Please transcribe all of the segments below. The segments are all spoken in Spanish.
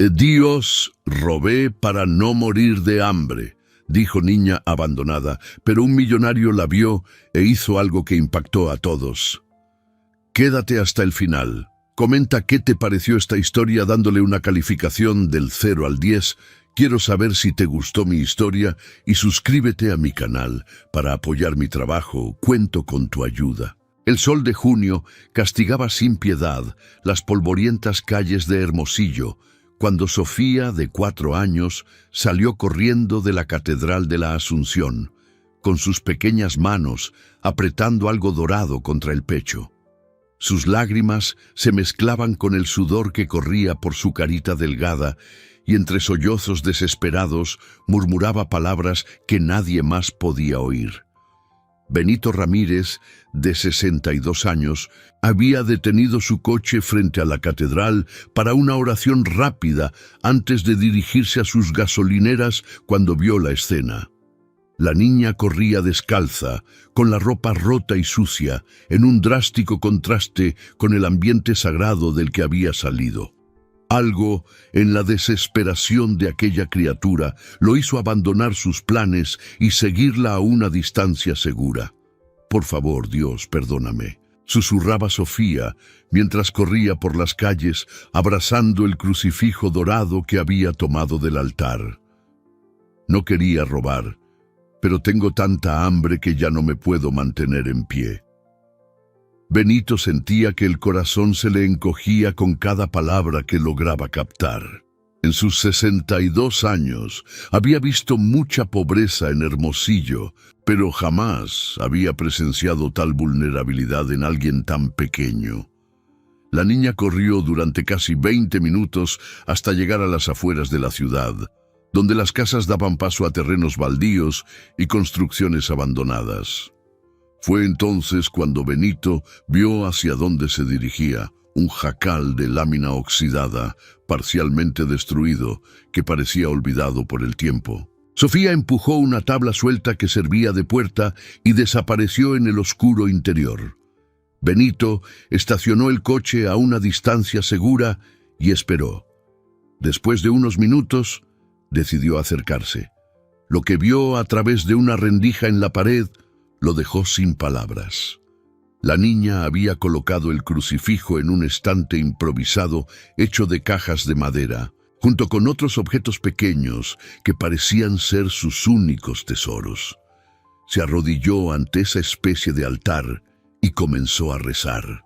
Dios, robé para no morir de hambre, dijo Niña abandonada, pero un millonario la vio e hizo algo que impactó a todos. Quédate hasta el final. Comenta qué te pareció esta historia dándole una calificación del 0 al 10. Quiero saber si te gustó mi historia y suscríbete a mi canal para apoyar mi trabajo. Cuento con tu ayuda. El sol de junio castigaba sin piedad las polvorientas calles de Hermosillo, cuando Sofía, de 4 años, salió corriendo de la Catedral de la Asunción, con sus pequeñas manos apretando algo dorado contra el pecho. Sus lágrimas se mezclaban con el sudor que corría por su carita delgada y entre sollozos desesperados murmuraba palabras que nadie más podía oír. Benito Ramírez, de 62 años, había detenido su coche frente a la catedral para una oración rápida antes de dirigirse a sus gasolineras cuando vio la escena. La niña corría descalza, con la ropa rota y sucia, en un drástico contraste con el ambiente sagrado del que había salido. Algo en la desesperación de aquella criatura lo hizo abandonar sus planes y seguirla a una distancia segura. «Por favor, Dios, perdóname», susurraba Sofía mientras corría por las calles abrazando el crucifijo dorado que había tomado del altar. «No quería robar, pero tengo tanta hambre que ya no me puedo mantener en pie». Benito sentía que el corazón se le encogía con cada palabra que lograba captar. En sus 62 años había visto mucha pobreza en Hermosillo, pero jamás había presenciado tal vulnerabilidad en alguien tan pequeño. La niña corrió durante casi 20 minutos hasta llegar a las afueras de la ciudad, donde las casas daban paso a terrenos baldíos y construcciones abandonadas. Fue entonces cuando Benito vio hacia dónde se dirigía, un jacal de lámina oxidada, parcialmente destruido, que parecía olvidado por el tiempo. Sofía empujó una tabla suelta que servía de puerta y desapareció en el oscuro interior. Benito estacionó el coche a una distancia segura y esperó. Después de unos minutos, decidió acercarse. Lo que vio a través de una rendija en la pared lo dejó sin palabras. La niña había colocado el crucifijo en un estante improvisado hecho de cajas de madera, junto con otros objetos pequeños que parecían ser sus únicos tesoros. Se arrodilló ante esa especie de altar y comenzó a rezar.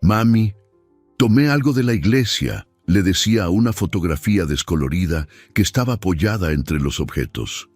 «Mami, tomé algo de la iglesia», le decía a una fotografía descolorida que estaba apoyada entre los objetos.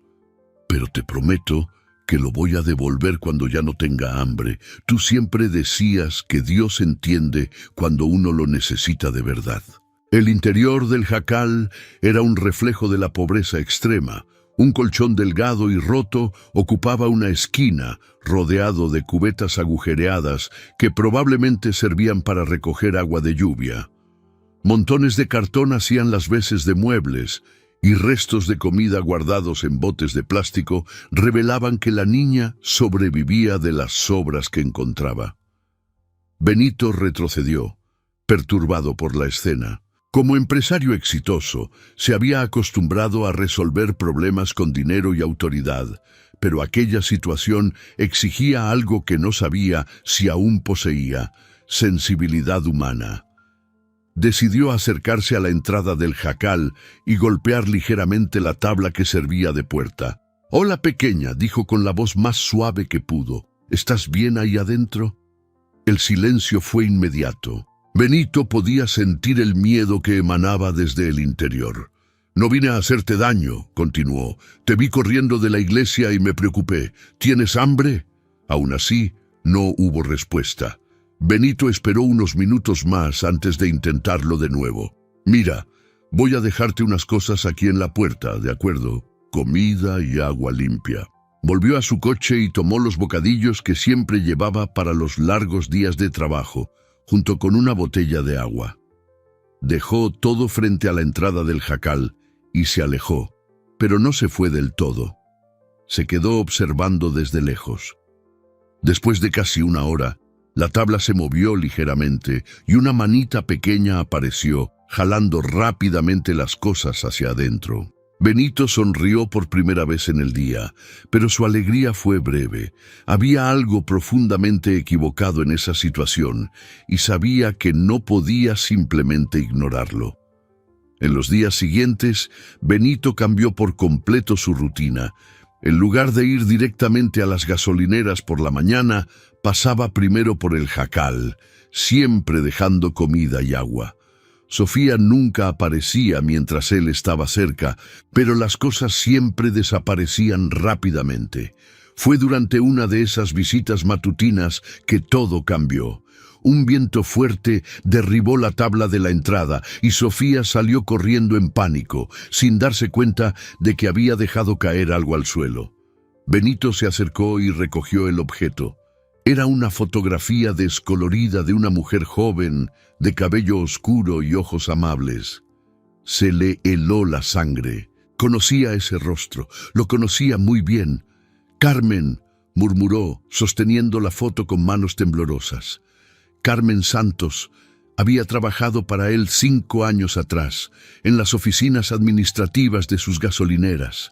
«Pero te prometo que lo voy a devolver cuando ya no tenga hambre. Tú siempre decías que Dios entiende cuando uno lo necesita de verdad». El interior del jacal era un reflejo de la pobreza extrema. Un colchón delgado y roto ocupaba una esquina, rodeado de cubetas agujereadas que probablemente servían para recoger agua de lluvia. Montones de cartón hacían las veces de muebles, y restos de comida guardados en botes de plástico revelaban que la niña sobrevivía de las sobras que encontraba. Benito retrocedió, perturbado por la escena. Como empresario exitoso, se había acostumbrado a resolver problemas con dinero y autoridad, pero aquella situación exigía algo que no sabía si aún poseía: sensibilidad humana. Decidió acercarse a la entrada del jacal y golpear ligeramente la tabla que servía de puerta. «Hola, pequeña», dijo con la voz más suave que pudo. «¿Estás bien ahí adentro?» El silencio fue inmediato. Benito podía sentir el miedo que emanaba desde el interior. «No vine a hacerte daño», continuó. «Te vi corriendo de la iglesia y me preocupé. ¿Tienes hambre?» Aún así, no hubo respuesta. Benito esperó unos minutos más antes de intentarlo de nuevo. «Mira, voy a dejarte unas cosas aquí en la puerta, ¿de acuerdo? Comida y agua limpia». Volvió a su coche y tomó los bocadillos que siempre llevaba para los largos días de trabajo, junto con una botella de agua. Dejó todo frente a la entrada del jacal y se alejó, pero no se fue del todo. Se quedó observando desde lejos. Después de casi una hora, la tabla se movió ligeramente y una manita pequeña apareció, jalando rápidamente las cosas hacia adentro. Benito sonrió por primera vez en el día, pero su alegría fue breve. Había algo profundamente equivocado en esa situación y sabía que no podía simplemente ignorarlo. En los días siguientes, Benito cambió por completo su rutina. En lugar de ir directamente a las gasolineras por la mañana, pasaba primero por el jacal, siempre dejando comida y agua. Sofía nunca aparecía mientras él estaba cerca, pero las cosas siempre desaparecían rápidamente. Fue durante una de esas visitas matutinas que todo cambió. Un viento fuerte derribó la tabla de la entrada y Sofía salió corriendo en pánico, sin darse cuenta de que había dejado caer algo al suelo. Benito se acercó y recogió el objeto. Era una fotografía descolorida de una mujer joven, de cabello oscuro y ojos amables. Se le heló la sangre. Conocía ese rostro, lo conocía muy bien. «Carmen», murmuró, sosteniendo la foto con manos temblorosas. Carmen Santos había trabajado para él 5 años atrás, en las oficinas administrativas de sus gasolineras.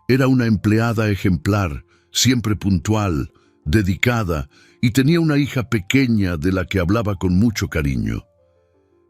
Era una empleada ejemplar, siempre puntual, dedicada, y tenía una hija pequeña de la que hablaba con mucho cariño.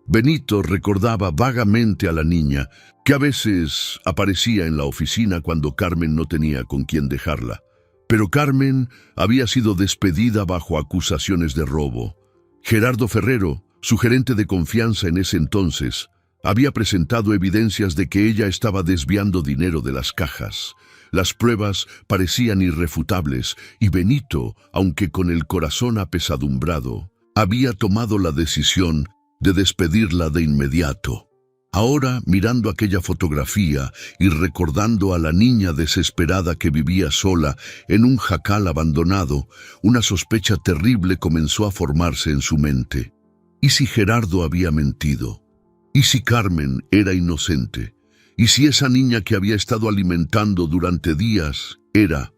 Benito recordaba vagamente a la niña, que a veces aparecía en la oficina cuando Carmen no tenía con quién dejarla. Pero Carmen había sido despedida bajo acusaciones de robo. Gerardo Ferrero, su gerente de confianza en ese entonces, había presentado evidencias de que ella estaba desviando dinero de las cajas. Las pruebas parecían irrefutables y Benito, aunque con el corazón apesadumbrado, había tomado la decisión de despedirla de inmediato. Ahora, mirando aquella fotografía y recordando a la niña desesperada que vivía sola en un jacal abandonado, una sospecha terrible comenzó a formarse en su mente. ¿Y si Gerardo había mentido? ¿Y si Carmen era inocente? ¿Y si esa niña que había estado alimentando durante días era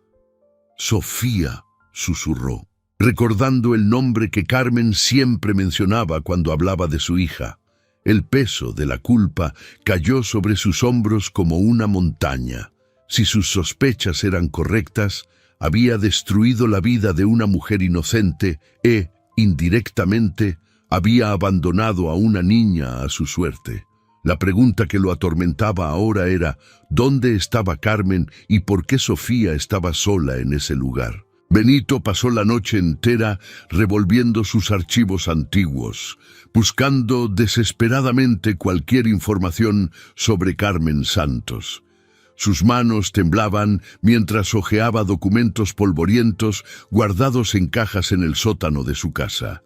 Sofía? Susurró, recordando el nombre que Carmen siempre mencionaba cuando hablaba de su hija. El peso de la culpa cayó sobre sus hombros como una montaña. Si sus sospechas eran correctas, había destruido la vida de una mujer inocente e, indirectamente, había abandonado a una niña a su suerte. La pregunta que lo atormentaba ahora era, ¿dónde estaba Carmen y por qué Sofía estaba sola en ese lugar? Benito pasó la noche entera revolviendo sus archivos antiguos, buscando desesperadamente cualquier información sobre Carmen Santos. Sus manos temblaban mientras hojeaba documentos polvorientos guardados en cajas en el sótano de su casa.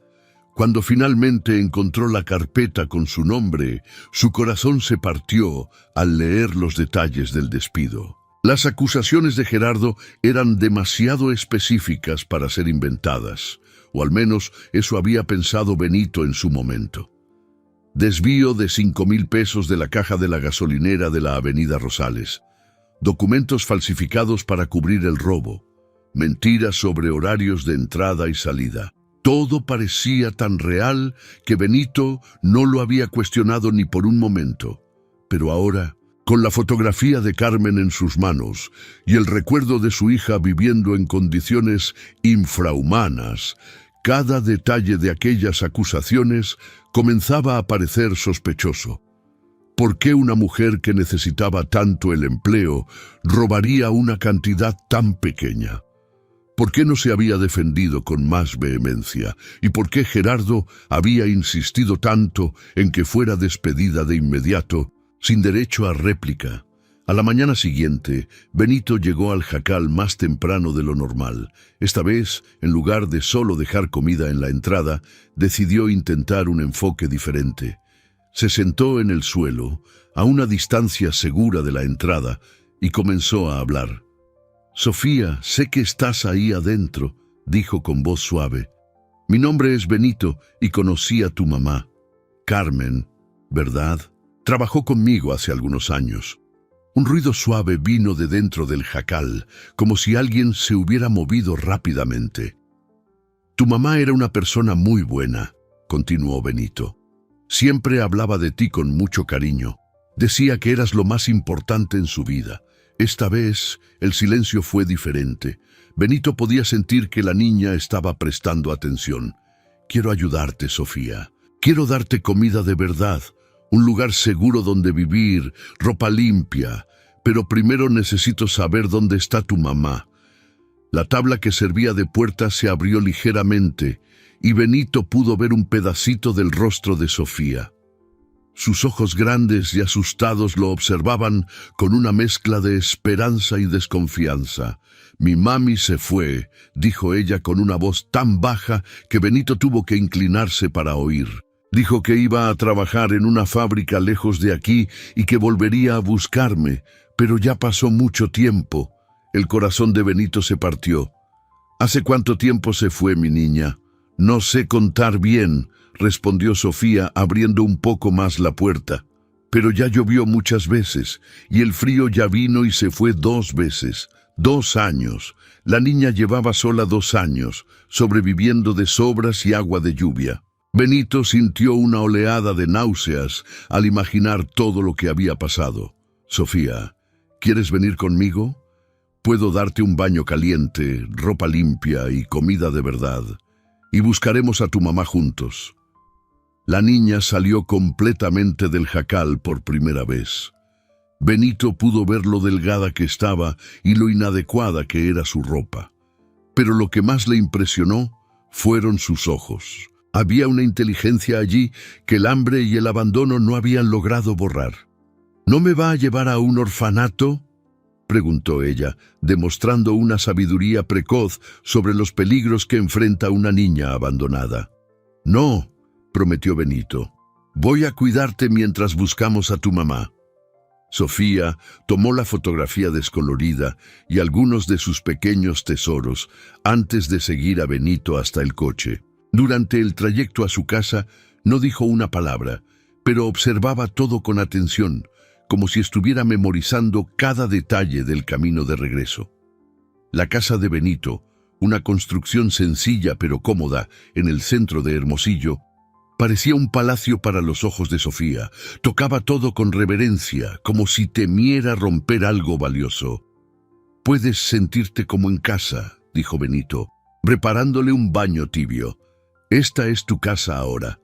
Cuando finalmente encontró la carpeta con su nombre, su corazón se partió al leer los detalles del despido. Las acusaciones de Gerardo eran demasiado específicas para ser inventadas, o al menos eso había pensado Benito en su momento. Desvío de 5,000 pesos de la caja de la gasolinera de la Avenida Rosales. Documentos falsificados para cubrir el robo. Mentiras sobre horarios de entrada y salida. Todo parecía tan real que Benito no lo había cuestionado ni por un momento. Pero ahora, con la fotografía de Carmen en sus manos y el recuerdo de su hija viviendo en condiciones infrahumanas, cada detalle de aquellas acusaciones comenzaba a parecer sospechoso. ¿Por qué una mujer que necesitaba tanto el empleo robaría una cantidad tan pequeña? ¿Por qué no se había defendido con más vehemencia? ¿Y por qué Gerardo había insistido tanto en que fuera despedida de inmediato, sin derecho a réplica? A la mañana siguiente, Benito llegó al jacal más temprano de lo normal. Esta vez, en lugar de solo dejar comida en la entrada, decidió intentar un enfoque diferente. Se sentó en el suelo, a una distancia segura de la entrada, y comenzó a hablar. «Sofía, sé que estás ahí adentro», dijo con voz suave. «Mi nombre es Benito y conocí a tu mamá. Carmen, ¿verdad? Trabajó conmigo hace algunos años». Un ruido suave vino de dentro del jacal, como si alguien se hubiera movido rápidamente. «Tu mamá era una persona muy buena», continuó Benito. Siempre hablaba de ti con mucho cariño. Decía que eras lo más importante en su vida. Esta vez, el silencio fue diferente. Benito podía sentir que la niña estaba prestando atención. Quiero ayudarte, Sofía. Quiero darte comida de verdad, un lugar seguro donde vivir, ropa limpia. Pero primero necesito saber dónde está tu mamá. La tabla que servía de puerta se abrió ligeramente y Benito pudo ver un pedacito del rostro de Sofía. Sus ojos grandes y asustados lo observaban con una mezcla de esperanza y desconfianza. «Mi mami se fue», dijo ella con una voz tan baja que Benito tuvo que inclinarse para oír. «Dijo que iba a trabajar en una fábrica lejos de aquí y que volvería a buscarme, pero ya pasó mucho tiempo». El corazón de Benito se partió. «¿Hace cuánto tiempo se fue, mi niña?» «No sé contar bien», respondió Sofía abriendo un poco más la puerta. «Pero ya llovió muchas veces, y el frío ya vino y se fue 2 veces. 2 años. La niña llevaba sola 2 años, sobreviviendo de sobras y agua de lluvia». Benito sintió una oleada de náuseas al imaginar todo lo que había pasado. «Sofía, ¿quieres venir conmigo? Puedo darte un baño caliente, ropa limpia y comida de verdad. Y buscaremos a tu mamá juntos». La niña salió completamente del jacal por primera vez. Benito pudo ver lo delgada que estaba y lo inadecuada que era su ropa. Pero lo que más le impresionó fueron sus ojos. Había una inteligencia allí que el hambre y el abandono no habían logrado borrar. «¿No me va a llevar a un orfanato?», preguntó ella, demostrando una sabiduría precoz sobre los peligros que enfrenta una niña abandonada. «No», prometió Benito. «Voy a cuidarte mientras buscamos a tu mamá». Sofía tomó la fotografía descolorida y algunos de sus pequeños tesoros antes de seguir a Benito hasta el coche. Durante el trayecto a su casa no dijo una palabra, pero observaba todo con atención, como si estuviera memorizando cada detalle del camino de regreso. La casa de Benito, una construcción sencilla pero cómoda en el centro de Hermosillo, parecía un palacio para los ojos de Sofía. Tocaba todo con reverencia, como si temiera romper algo valioso. «Puedes sentirte como en casa», dijo Benito, preparándole un baño tibio. «Esta es tu casa ahora».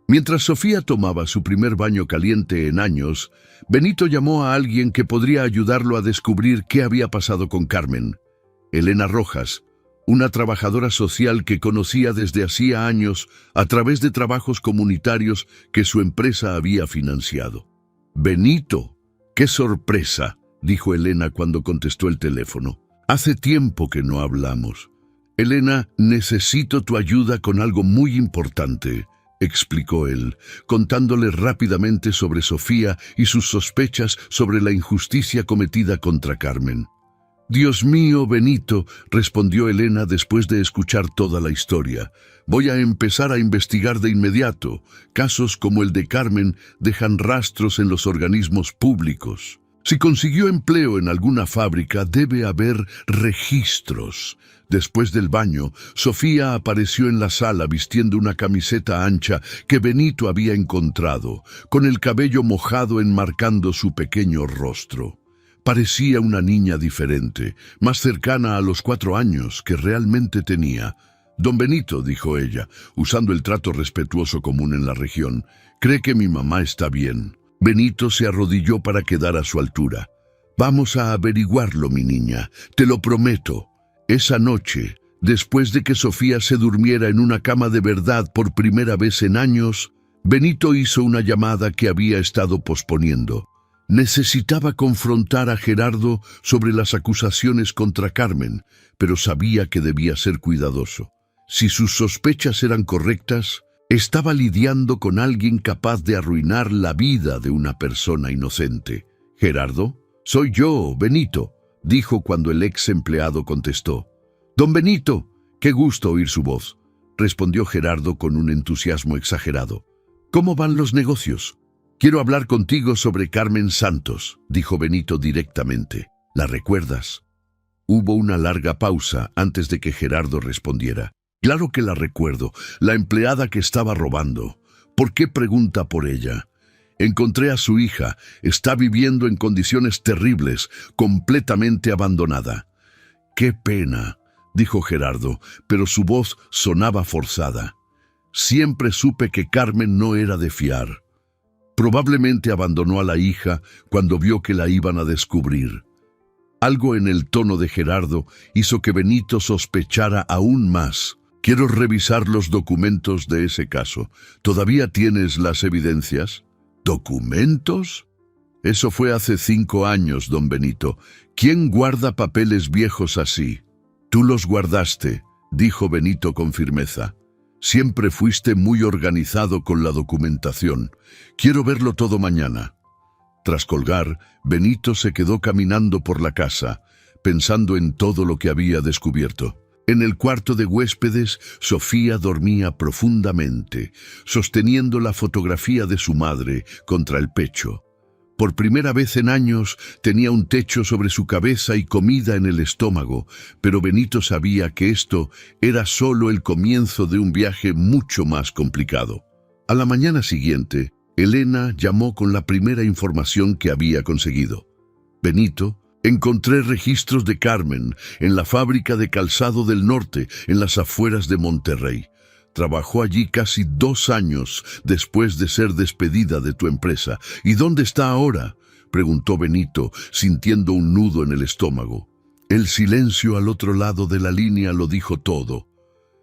Mientras Sofía tomaba su primer baño caliente en años, Benito llamó a alguien que podría ayudarlo a descubrir qué había pasado con Carmen. Elena Rojas, una trabajadora social que conocía desde hacía años a través de trabajos comunitarios que su empresa había financiado. «Benito, qué sorpresa», dijo Elena cuando contestó el teléfono. «Hace tiempo que no hablamos». «Elena, necesito tu ayuda con algo muy importante», explicó él, contándole rápidamente sobre Sofía y sus sospechas sobre la injusticia cometida contra Carmen. «Dios mío, Benito», respondió Elena después de escuchar toda la historia. «Voy a empezar a investigar de inmediato. Casos como el de Carmen dejan rastros en los organismos públicos. Si consiguió empleo en alguna fábrica, debe haber registros». Después del baño, Sofía apareció en la sala vistiendo una camiseta ancha que Benito había encontrado, con el cabello mojado enmarcando su pequeño rostro. Parecía una niña diferente, más cercana a los 4 años que realmente tenía. «Don Benito», dijo ella, usando el trato respetuoso común en la región, «cree que mi mamá está bien». Benito se arrodilló para quedar a su altura. «Vamos a averiguarlo, mi niña, te lo prometo». Esa noche, después de que Sofía se durmiera en una cama de verdad por primera vez en años, Benito hizo una llamada que había estado posponiendo. Necesitaba confrontar a Gerardo sobre las acusaciones contra Carmen, pero sabía que debía ser cuidadoso. Si sus sospechas eran correctas, estaba lidiando con alguien capaz de arruinar la vida de una persona inocente. «Gerardo, soy yo, Benito», dijo cuando el ex empleado contestó. «Don Benito, qué gusto oír su voz», respondió Gerardo con un entusiasmo exagerado. «¿Cómo van los negocios?» «Quiero hablar contigo sobre Carmen Santos», dijo Benito directamente. «¿La recuerdas?» Hubo una larga pausa antes de que Gerardo respondiera. «Claro que la recuerdo, la empleada que estaba robando. ¿Por qué pregunta por ella? Encontré a su hija. Está viviendo en condiciones terribles, completamente abandonada. ¡Qué pena!, dijo Gerardo, pero su voz sonaba forzada. Siempre supe que Carmen no era de fiar. Probablemente abandonó a la hija cuando vio que la iban a descubrir. Algo en el tono de Gerardo hizo que Benito sospechara aún más. Quiero revisar los documentos de ese caso. ¿Todavía tienes las evidencias? ¿Documentos? Eso fue hace 5 años, don Benito. ¿Quién guarda papeles viejos así? Tú los guardaste, dijo Benito con firmeza. Siempre fuiste muy organizado con la documentación. Quiero verlo todo mañana. Tras colgar, Benito se quedó caminando por la casa, pensando en todo lo que había descubierto. En el cuarto de huéspedes, Sofía dormía profundamente, sosteniendo la fotografía de su madre contra el pecho. Por primera vez en años tenía un techo sobre su cabeza y comida en el estómago, pero Benito sabía que esto era solo el comienzo de un viaje mucho más complicado. A la mañana siguiente, Elena llamó con la primera información que había conseguido. Benito, encontré registros de Carmen en la fábrica de calzado del norte, en las afueras de Monterrey. Trabajó allí casi 2 años después de ser despedida de tu empresa. ¿Y dónde está ahora?, preguntó Benito, sintiendo un nudo en el estómago. El silencio al otro lado de la línea lo dijo todo.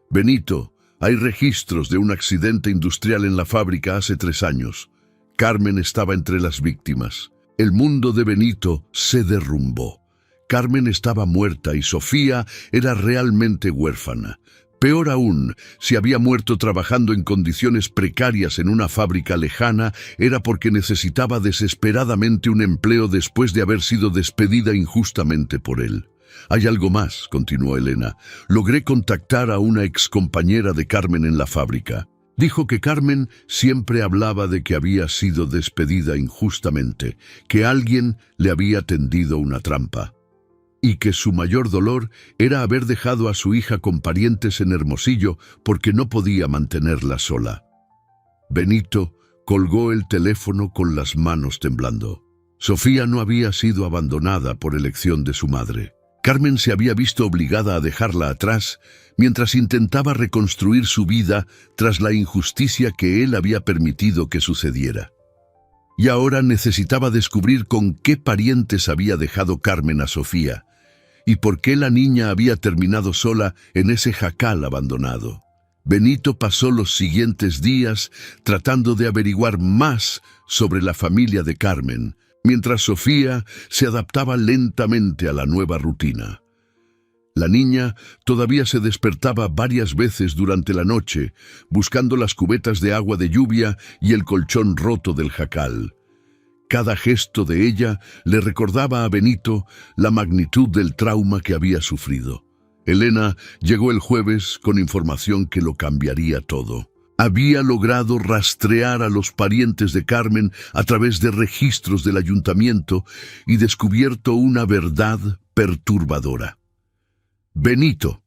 Benito, hay registros de un accidente industrial en la fábrica hace 3 años. Carmen estaba entre las víctimas. El mundo de Benito se derrumbó. Carmen estaba muerta y Sofía era realmente huérfana. Peor aún, si había muerto trabajando en condiciones precarias en una fábrica lejana, era porque necesitaba desesperadamente un empleo después de haber sido despedida injustamente por él. Hay algo más, continuó Elena. Logré contactar a una excompañera de Carmen en la fábrica. Dijo que Carmen siempre hablaba de que había sido despedida injustamente, que alguien le había tendido una trampa, y que su mayor dolor era haber dejado a su hija con parientes en Hermosillo porque no podía mantenerla sola. Benito colgó el teléfono con las manos temblando. Sofía no había sido abandonada por elección de su madre. Carmen se había visto obligada a dejarla atrás mientras intentaba reconstruir su vida tras la injusticia que él había permitido que sucediera. Y ahora necesitaba descubrir con qué parientes había dejado Carmen a Sofía y por qué la niña había terminado sola en ese jacal abandonado. Benito pasó los siguientes días tratando de averiguar más sobre la familia de Carmen, mientras Sofía se adaptaba lentamente a la nueva rutina. La niña todavía se despertaba varias veces durante la noche, buscando las cubetas de agua de lluvia y el colchón roto del jacal. Cada gesto de ella le recordaba a Benito la magnitud del trauma que había sufrido. Elena llegó el jueves con información que lo cambiaría todo. Había logrado rastrear a los parientes de Carmen a través de registros del ayuntamiento y descubierto una verdad perturbadora. Benito.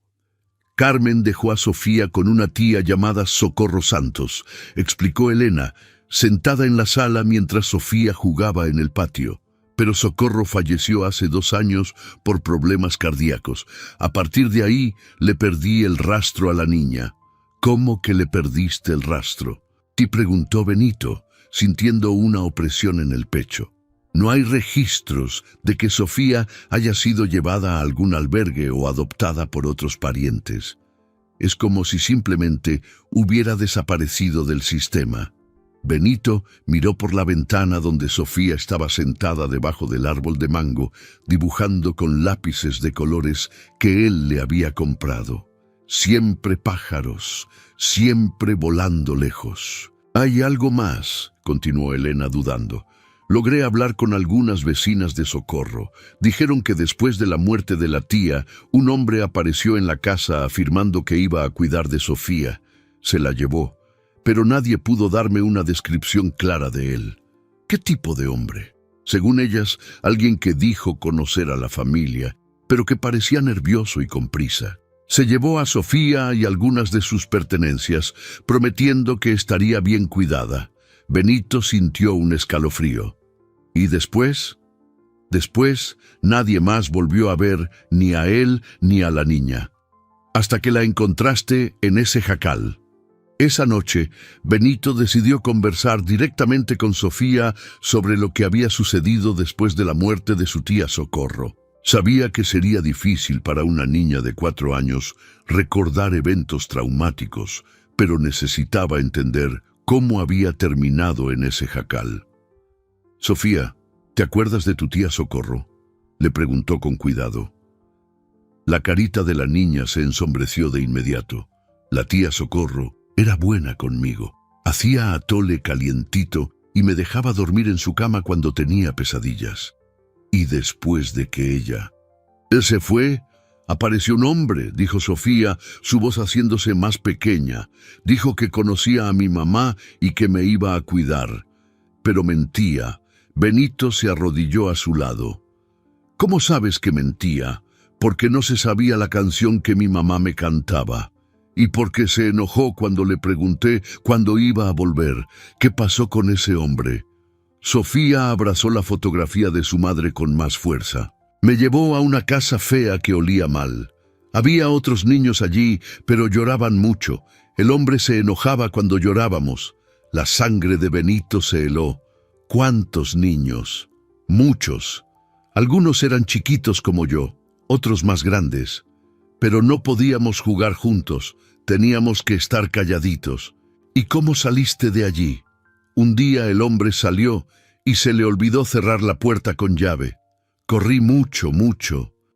Carmen dejó a Sofía con una tía llamada Socorro Santos, explicó Elena, sentada en la sala mientras Sofía jugaba en el patio. Pero Socorro falleció hace 2 años por problemas cardíacos. A partir de ahí le perdí el rastro a la niña. ¿Cómo que le perdiste el rastro?, te preguntó Benito, sintiendo una opresión en el pecho. No hay registros de que Sofía haya sido llevada a algún albergue o adoptada por otros parientes. Es como si simplemente hubiera desaparecido del sistema. Benito miró por la ventana donde Sofía estaba sentada debajo del árbol de mango, dibujando con lápices de colores que él le había comprado. Siempre pájaros, siempre volando lejos. Hay algo más, continuó Elena dudando. Logré hablar con algunas vecinas de Socorro. Dijeron que después de la muerte de la tía, un hombre apareció en la casa afirmando que iba a cuidar de Sofía. Se la llevó, pero nadie pudo darme una descripción clara de él. ¿Qué tipo de hombre? Según ellas, alguien que dijo conocer a la familia, pero que parecía nervioso y con prisa. Se llevó a Sofía y algunas de sus pertenencias, prometiendo que estaría bien cuidada. Benito sintió un escalofrío. ¿Y después? Después, nadie más volvió a ver ni a él ni a la niña, hasta que la encontraste en ese jacal. Esa noche, Benito decidió conversar directamente con Sofía sobre lo que había sucedido después de la muerte de su tía Socorro. Sabía que sería difícil para una niña de 4 años recordar eventos traumáticos, pero necesitaba entender cómo había terminado en ese jacal. «Sofía, ¿te acuerdas de tu tía Socorro?», le preguntó con cuidado. La carita de la niña se ensombreció de inmediato. La tía Socorro era buena conmigo. Hacía atole calientito y me dejaba dormir en su cama cuando tenía pesadillas. Y después de que ella se fue, apareció un hombre, dijo Sofía, su voz haciéndose más pequeña. Dijo que conocía a mi mamá y que me iba a cuidar. Pero mentía. Benito se arrodilló a su lado. «¿Cómo sabes que mentía?». «Porque no se sabía la canción que mi mamá me cantaba. Y porque se enojó cuando le pregunté cuándo iba a volver. ¿Qué pasó con ese hombre?». Sofía abrazó la fotografía de su madre con más fuerza. «Me llevó a una casa fea que olía mal. Había otros niños allí, pero lloraban mucho. El hombre se enojaba cuando llorábamos. La sangre de Benito se heló. ¿Cuántos niños? Muchos. Algunos eran chiquitos como yo, otros más grandes. Pero no podíamos jugar juntos, teníamos que estar calladitos. ¿Y cómo saliste de allí?». «Un día el hombre salió y se le olvidó cerrar la puerta con llave. Corrí mucho,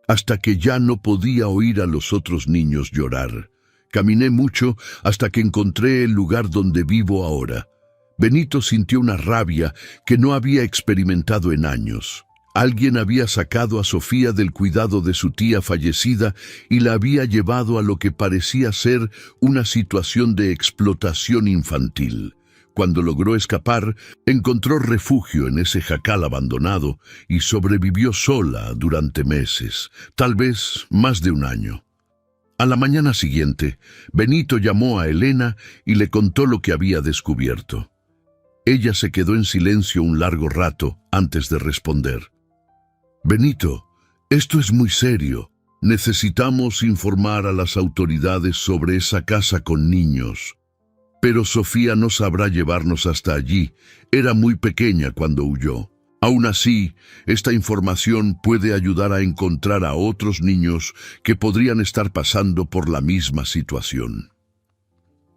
hasta que ya no podía oír a los otros niños llorar. Caminé mucho hasta que encontré el lugar donde vivo ahora». Benito sintió una rabia que no había experimentado en años. Alguien había sacado a Sofía del cuidado de su tía fallecida y la había llevado a lo que parecía ser una situación de explotación infantil. Cuando logró escapar, encontró refugio en ese jacal abandonado y sobrevivió sola durante meses, tal vez más de un año. A la mañana siguiente, Benito llamó a Elena y le contó lo que había descubierto. Ella se quedó en silencio un largo rato antes de responder. «Benito, esto es muy serio. Necesitamos informar a las autoridades sobre esa casa con niños. Pero Sofía no sabrá llevarnos hasta allí. Era muy pequeña cuando huyó. Aún así, esta información puede ayudar a encontrar a otros niños que podrían estar pasando por la misma situación».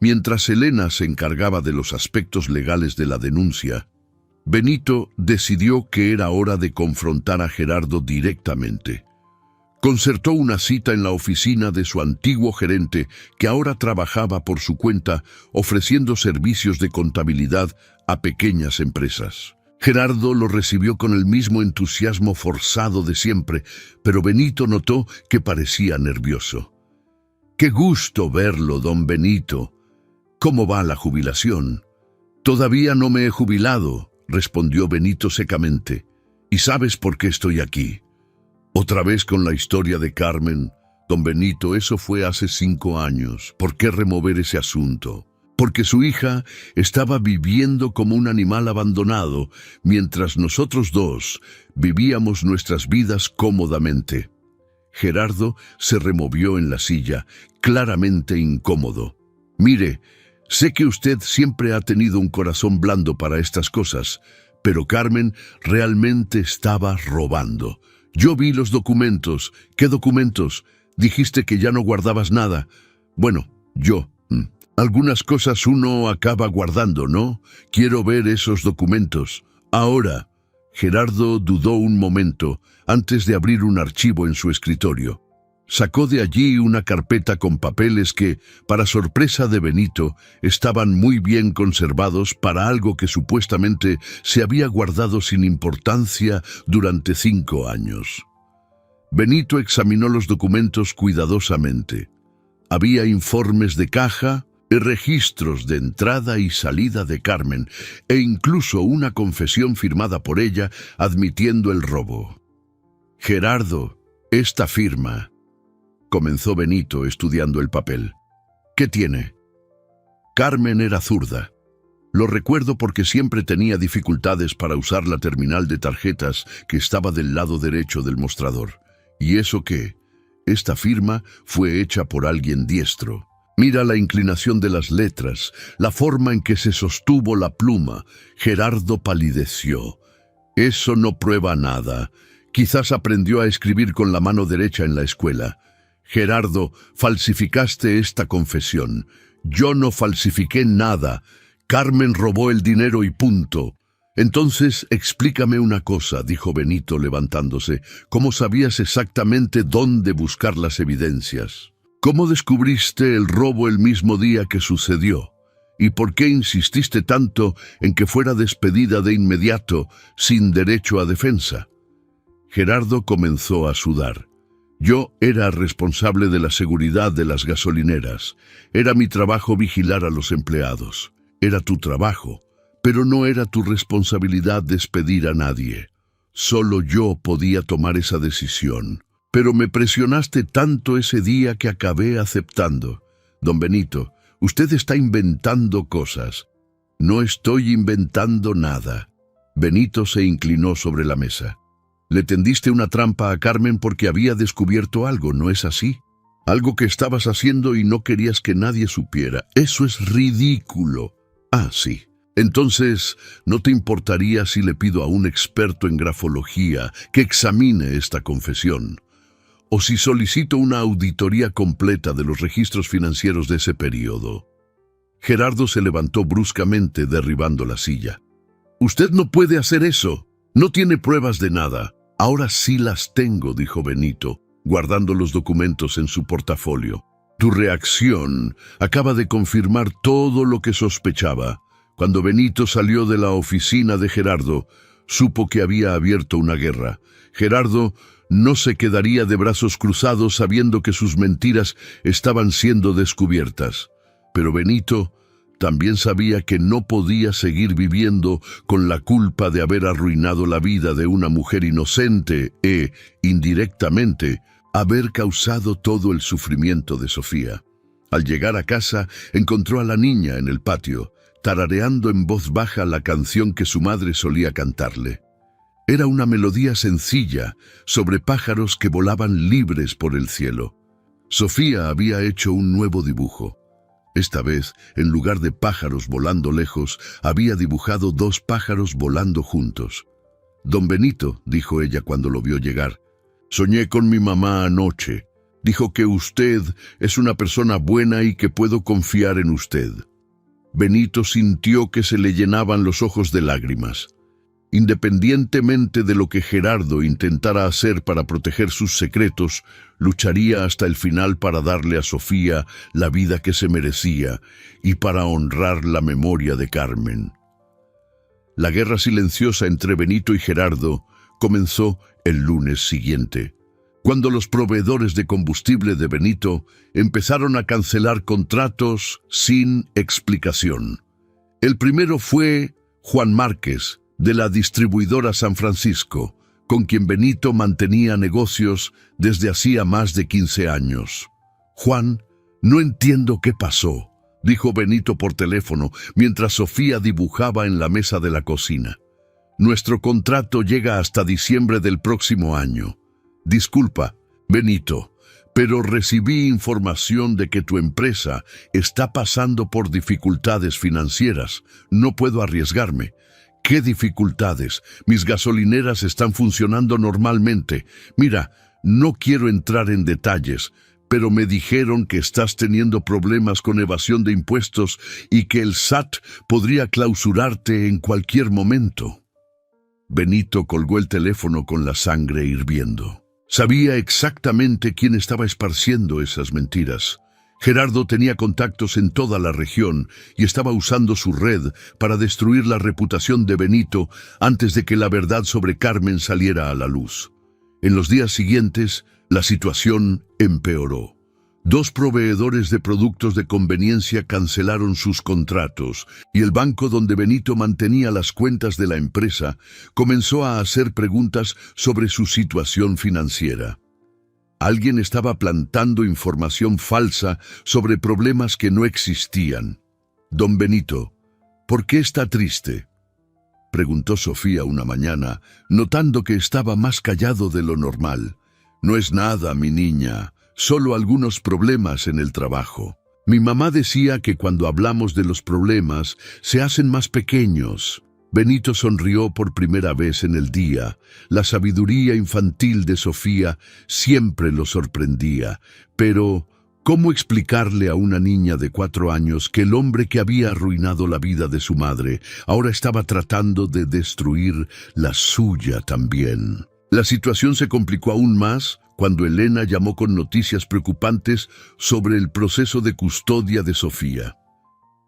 Mientras Elena se encargaba de los aspectos legales de la denuncia, Benito decidió que era hora de confrontar a Gerardo directamente. Concertó una cita en la oficina de su antiguo gerente, que ahora trabajaba por su cuenta, ofreciendo servicios de contabilidad a pequeñas empresas. Gerardo lo recibió con el mismo entusiasmo forzado de siempre, pero Benito notó que parecía nervioso. «Qué gusto verlo, don Benito. ¿Cómo va la jubilación?». «Todavía no me he jubilado», respondió Benito secamente. «¿Y sabes por qué estoy aquí?». «Otra vez con la historia de Carmen». «Don Benito, eso fue hace 5 años. ¿Por qué remover ese asunto?». «Porque su hija estaba viviendo como un animal abandonado, mientras nosotros dos vivíamos nuestras vidas cómodamente». Gerardo se removió en la silla, claramente incómodo. «Mire, sé que usted siempre ha tenido un corazón blando para estas cosas, pero Carmen realmente estaba robando. Yo vi los documentos». «¿Qué documentos? Dijiste que ya no guardabas nada». «Bueno, algunas cosas uno acaba guardando, ¿no? Quiero ver esos documentos. Ahora». Gerardo dudó un momento antes de abrir un archivo en su escritorio. Sacó de allí una carpeta con papeles que, para sorpresa de Benito, estaban muy bien conservados para algo que supuestamente se había guardado sin importancia durante 5 años. Benito examinó los documentos cuidadosamente. Había informes de caja, registros de entrada y salida de Carmen, e incluso una confesión firmada por ella admitiendo el robo. «Gerardo, esta firma». comenzó Benito estudiando el papel. ¿Qué tiene? Carmen era zurda. Lo recuerdo porque siempre tenía dificultades para usar la terminal de tarjetas que estaba del lado derecho del mostrador. ¿Y eso qué? Esta firma fue hecha por alguien diestro. Mira la inclinación de las letras, la forma en que se sostuvo la pluma. Gerardo palideció. Eso no prueba nada. Quizás aprendió a escribir con la mano derecha en la escuela. Gerardo, falsificaste esta confesión. Yo no falsifiqué nada. Carmen robó el dinero y punto. Entonces, explícame una cosa, dijo Benito levantándose. ¿Cómo sabías exactamente dónde buscar las evidencias? ¿Cómo descubriste el robo el mismo día que sucedió? ¿Y por qué insististe tanto en que fuera despedida de inmediato, sin derecho a defensa? Gerardo comenzó a sudar. Yo era responsable de la seguridad de las gasolineras. Era mi trabajo vigilar a los empleados. Era tu trabajo, pero no era tu responsabilidad despedir a nadie. Solo yo podía tomar esa decisión. Pero me presionaste tanto ese día que acabé aceptando. Don Benito, usted está inventando cosas. No estoy inventando nada. Benito se inclinó sobre la mesa. Le tendiste una trampa a Carmen porque había descubierto algo, ¿no es así? Algo que estabas haciendo y no querías que nadie supiera. Eso es ridículo. Ah, sí. Entonces, ¿no te importaría si le pido a un experto en grafología que examine esta confesión? ¿O si solicito una auditoría completa de los registros financieros de ese periodo? Gerardo se levantó bruscamente, derribando la silla. Usted no puede hacer eso. No tiene pruebas de nada. Ahora sí las tengo, dijo Benito, guardando los documentos en su portafolio. Tu reacción acaba de confirmar todo lo que sospechaba. Cuando Benito salió de la oficina de Gerardo, supo que había abierto una guerra. Gerardo no se quedaría de brazos cruzados sabiendo que sus mentiras estaban siendo descubiertas. Pero Benito también sabía que no podía seguir viviendo con la culpa de haber arruinado la vida de una mujer inocente e, indirectamente, haber causado todo el sufrimiento de Sofía. Al llegar a casa, encontró a la niña en el patio, tarareando en voz baja la canción que su madre solía cantarle. Era una melodía sencilla sobre pájaros que volaban libres por el cielo. Sofía había hecho un nuevo dibujo. Esta vez, en lugar de pájaros volando lejos, había dibujado 2 pájaros volando juntos. Don Benito, dijo ella cuando lo vio llegar, soñé con mi mamá anoche. Dijo que usted es una persona buena y que puedo confiar en usted. Benito sintió que se le llenaban los ojos de lágrimas. Independientemente de lo que Gerardo intentara hacer para proteger sus secretos, lucharía hasta el final para darle a Sofía la vida que se merecía y para honrar la memoria de Carmen. La guerra silenciosa entre Benito y Gerardo comenzó el lunes siguiente, cuando los proveedores de combustible de Benito empezaron a cancelar contratos sin explicación. El primero fue Juan Márquez, de la distribuidora San Francisco, con quien Benito mantenía negocios desde hacía más de 15 años. Juan, no entiendo qué pasó, dijo Benito por teléfono mientras Sofía dibujaba en la mesa de la cocina. Nuestro contrato llega hasta diciembre del próximo año. Disculpa, Benito, pero recibí información de que tu empresa está pasando por dificultades financieras. No puedo arriesgarme. ¿Qué dificultades? Mis gasolineras están funcionando normalmente. Mira, no quiero entrar en detalles, pero me dijeron que estás teniendo problemas con evasión de impuestos y que el SAT podría clausurarte en cualquier momento. Benito colgó el teléfono con la sangre hirviendo. Sabía exactamente quién estaba esparciendo esas mentiras. Gerardo tenía contactos en toda la región y estaba usando su red para destruir la reputación de Benito antes de que la verdad sobre Carmen saliera a la luz. En los días siguientes, la situación empeoró. 2 proveedores de productos de conveniencia cancelaron sus contratos y el banco donde Benito mantenía las cuentas de la empresa comenzó a hacer preguntas sobre su situación financiera. Alguien estaba plantando información falsa sobre problemas que no existían. Don Benito, ¿por qué está triste?, preguntó Sofía una mañana, notando que estaba más callado de lo normal. No es nada, mi niña, solo algunos problemas en el trabajo. Mi mamá decía que cuando hablamos de los problemas, se hacen más pequeños. Benito sonrió por primera vez en el día. La sabiduría infantil de Sofía siempre lo sorprendía. Pero, ¿cómo explicarle a una niña de 4 años que el hombre que había arruinado la vida de su madre ahora estaba tratando de destruir la suya también? La situación se complicó aún más cuando Elena llamó con noticias preocupantes sobre el proceso de custodia de Sofía.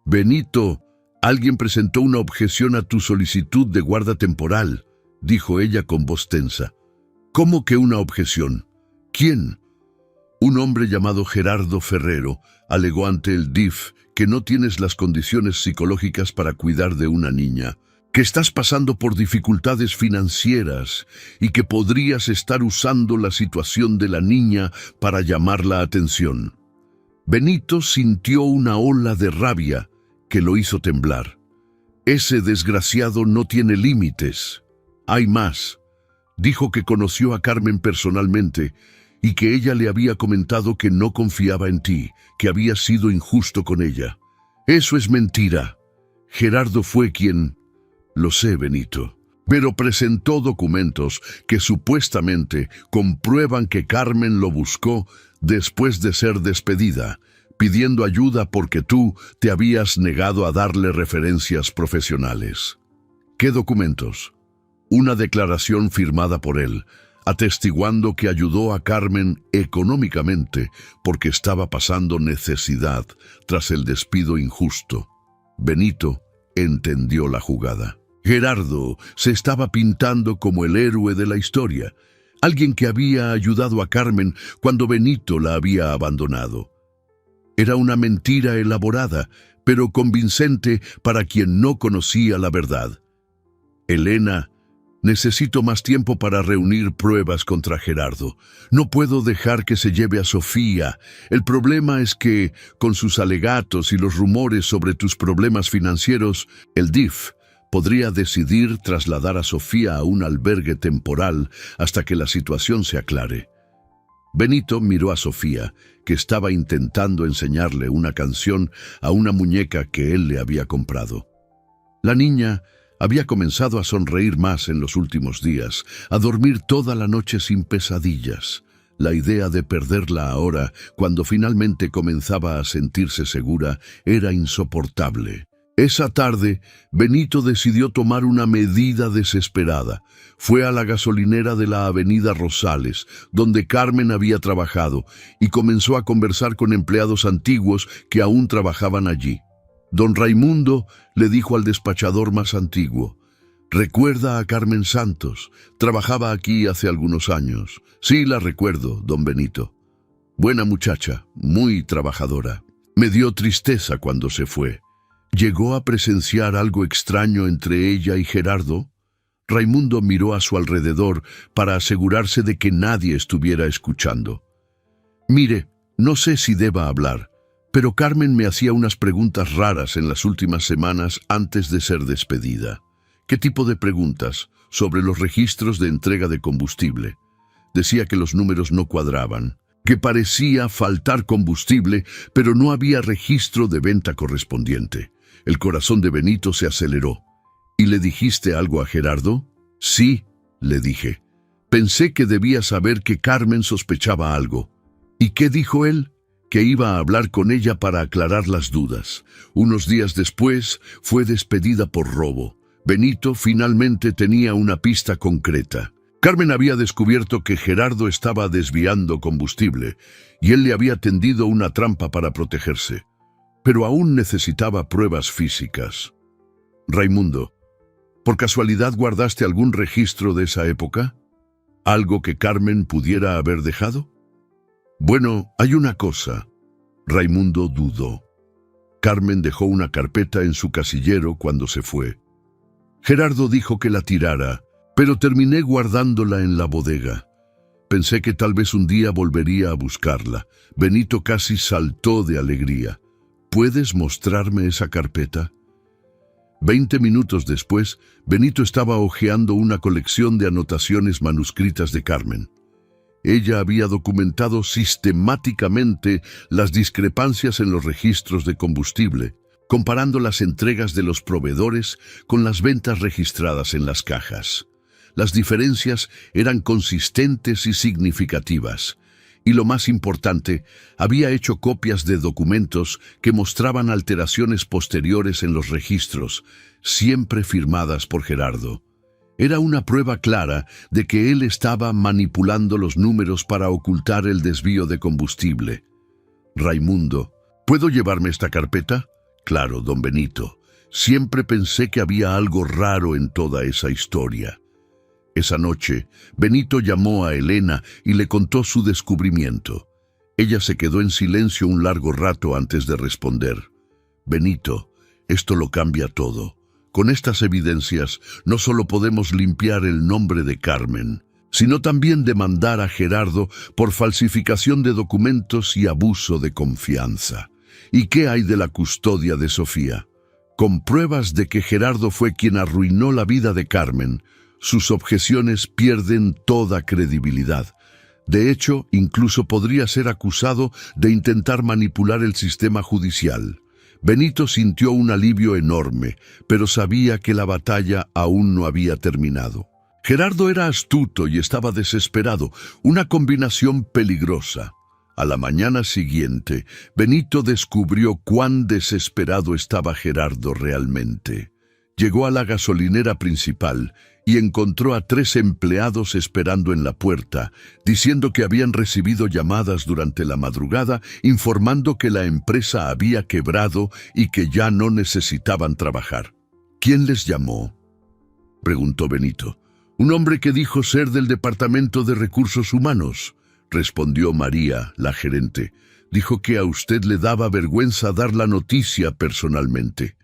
«Benito, alguien presentó una objeción a tu solicitud de guarda temporal», dijo ella con voz tensa. «¿Cómo que una objeción? ¿Quién?» Un hombre llamado Gerardo Ferrero alegó ante el DIF que no tienes las condiciones psicológicas para cuidar de una niña, que estás pasando por dificultades financieras y que podrías estar usando la situación de la niña para llamar la atención. Benito sintió una ola de rabia que lo hizo temblar. Ese desgraciado no tiene límites. Hay más. Dijo que conoció a Carmen personalmente y que ella le había comentado que no confiaba en ti, que había sido injusto con ella. Eso es mentira. Gerardo fue quien... Lo sé, Benito, pero presentó documentos que supuestamente comprueban que Carmen lo buscó después de ser despedida, pidiendo ayuda porque tú te habías negado a darle referencias profesionales. ¿Qué documentos? Una declaración firmada por él, atestiguando que ayudó a Carmen económicamente porque estaba pasando necesidad tras el despido injusto. Benito entendió la jugada. Gerardo se estaba pintando como el héroe de la historia, alguien que había ayudado a Carmen cuando Benito la había abandonado. Era una mentira elaborada, pero convincente para quien no conocía la verdad. Elena, necesito más tiempo para reunir pruebas contra Gerardo. No puedo dejar que se lleve a Sofía. El problema es que, con sus alegatos y los rumores sobre tus problemas financieros, el DIF podría decidir trasladar a Sofía a un albergue temporal hasta que la situación se aclare. Benito miró a Sofía, que estaba intentando enseñarle una canción a una muñeca que él le había comprado. La niña había comenzado a sonreír más en los últimos días, a dormir toda la noche sin pesadillas. La idea de perderla ahora, cuando finalmente comenzaba a sentirse segura, era insoportable. Esa tarde, Benito decidió tomar una medida desesperada. Fue a la gasolinera de la avenida Rosales, donde Carmen había trabajado, y comenzó a conversar con empleados antiguos que aún trabajaban allí. Don Raimundo le dijo al despachador más antiguo: «¿Recuerda a Carmen Santos? Trabajaba aquí hace algunos años». «Sí, la recuerdo, don Benito. Buena muchacha, muy trabajadora. Me dio tristeza cuando se fue». ¿Llegó a presenciar algo extraño entre ella y Gerardo? Raimundo miró a su alrededor para asegurarse de que nadie estuviera escuchando. «Mire, no sé si deba hablar, pero Carmen me hacía unas preguntas raras en las últimas semanas antes de ser despedida». «¿Qué tipo de preguntas?» «Sobre los registros de entrega de combustible. Decía que los números no cuadraban, que parecía faltar combustible, pero no había registro de venta correspondiente». El corazón de Benito se aceleró. «¿Y le dijiste algo a Gerardo?» «Sí», le dije. «Pensé que debía saber que Carmen sospechaba algo». «¿Y qué dijo él?» «Que iba a hablar con ella para aclarar las dudas». Unos días después, fue despedida por robo. Benito finalmente tenía una pista concreta. Carmen había descubierto que Gerardo estaba desviando combustible, y él le había tendido una trampa para protegerse. Pero aún necesitaba pruebas físicas. «Raimundo, ¿por casualidad guardaste algún registro de esa época? ¿Algo que Carmen pudiera haber dejado?» «Bueno, hay una cosa». Raimundo dudó. Carmen dejó una carpeta en su casillero cuando se fue. Gerardo dijo que la tirara, pero terminé guardándola en la bodega. Pensé que tal vez un día volvería a buscarla. Benito casi saltó de alegría. ¿Puedes mostrarme esa carpeta? 20 minutos después, Benito estaba hojeando una colección de anotaciones manuscritas de Carmen. Ella había documentado sistemáticamente las discrepancias en los registros de combustible, comparando las entregas de los proveedores con las ventas registradas en las cajas. Las diferencias eran consistentes y significativas. Y lo más importante, había hecho copias de documentos que mostraban alteraciones posteriores en los registros, siempre firmadas por Gerardo. Era una prueba clara de que él estaba manipulando los números para ocultar el desvío de combustible. Raimundo, ¿puedo llevarme esta carpeta? Claro, don Benito. Siempre pensé que había algo raro en toda esa historia. Esa noche, Benito llamó a Elena y le contó su descubrimiento. Ella se quedó en silencio un largo rato antes de responder. Benito, esto lo cambia todo. Con estas evidencias, no solo podemos limpiar el nombre de Carmen, sino también demandar a Gerardo por falsificación de documentos y abuso de confianza. ¿Y qué hay de la custodia de Sofía? Con pruebas de que Gerardo fue quien arruinó la vida de Carmen, sus objeciones pierden toda credibilidad. De hecho, incluso podría ser acusado de intentar manipular el sistema judicial. Benito sintió un alivio enorme, pero sabía que la batalla aún no había terminado. Gerardo era astuto y estaba desesperado, una combinación peligrosa. A la mañana siguiente, Benito descubrió cuán desesperado estaba Gerardo realmente. Llegó a la gasolinera principal y encontró a 3 empleados esperando en la puerta, diciendo que habían recibido llamadas durante la madrugada informando que la empresa había quebrado y que ya no necesitaban trabajar. ¿Quién les llamó?, preguntó Benito. Un hombre que dijo ser del Departamento de Recursos Humanos, respondió María, la gerente. Dijo que a usted le daba vergüenza dar la noticia personalmente.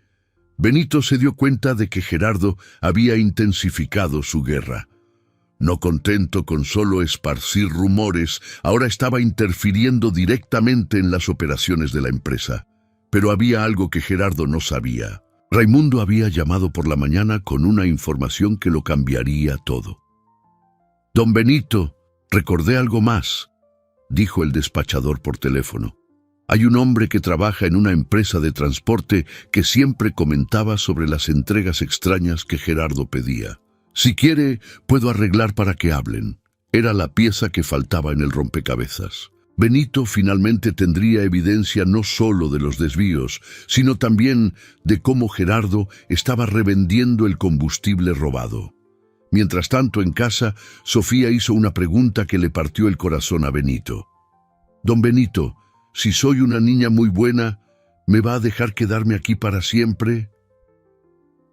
Benito se dio cuenta de que Gerardo había intensificado su guerra. No contento con solo esparcir rumores, ahora estaba interfiriendo directamente en las operaciones de la empresa. Pero había algo que Gerardo no sabía. Raimundo había llamado por la mañana con una información que lo cambiaría todo. «Don Benito, recordé algo más», dijo el despachador por teléfono. Hay un hombre que trabaja en una empresa de transporte que siempre comentaba sobre las entregas extrañas que Gerardo pedía. Si quiere, puedo arreglar para que hablen. Era la pieza que faltaba en el rompecabezas. Benito finalmente tendría evidencia no solo de los desvíos, sino también de cómo Gerardo estaba revendiendo el combustible robado. Mientras tanto, en casa, Sofía hizo una pregunta que le partió el corazón a Benito. «Don Benito, si soy una niña muy buena, ¿me va a dejar quedarme aquí para siempre?»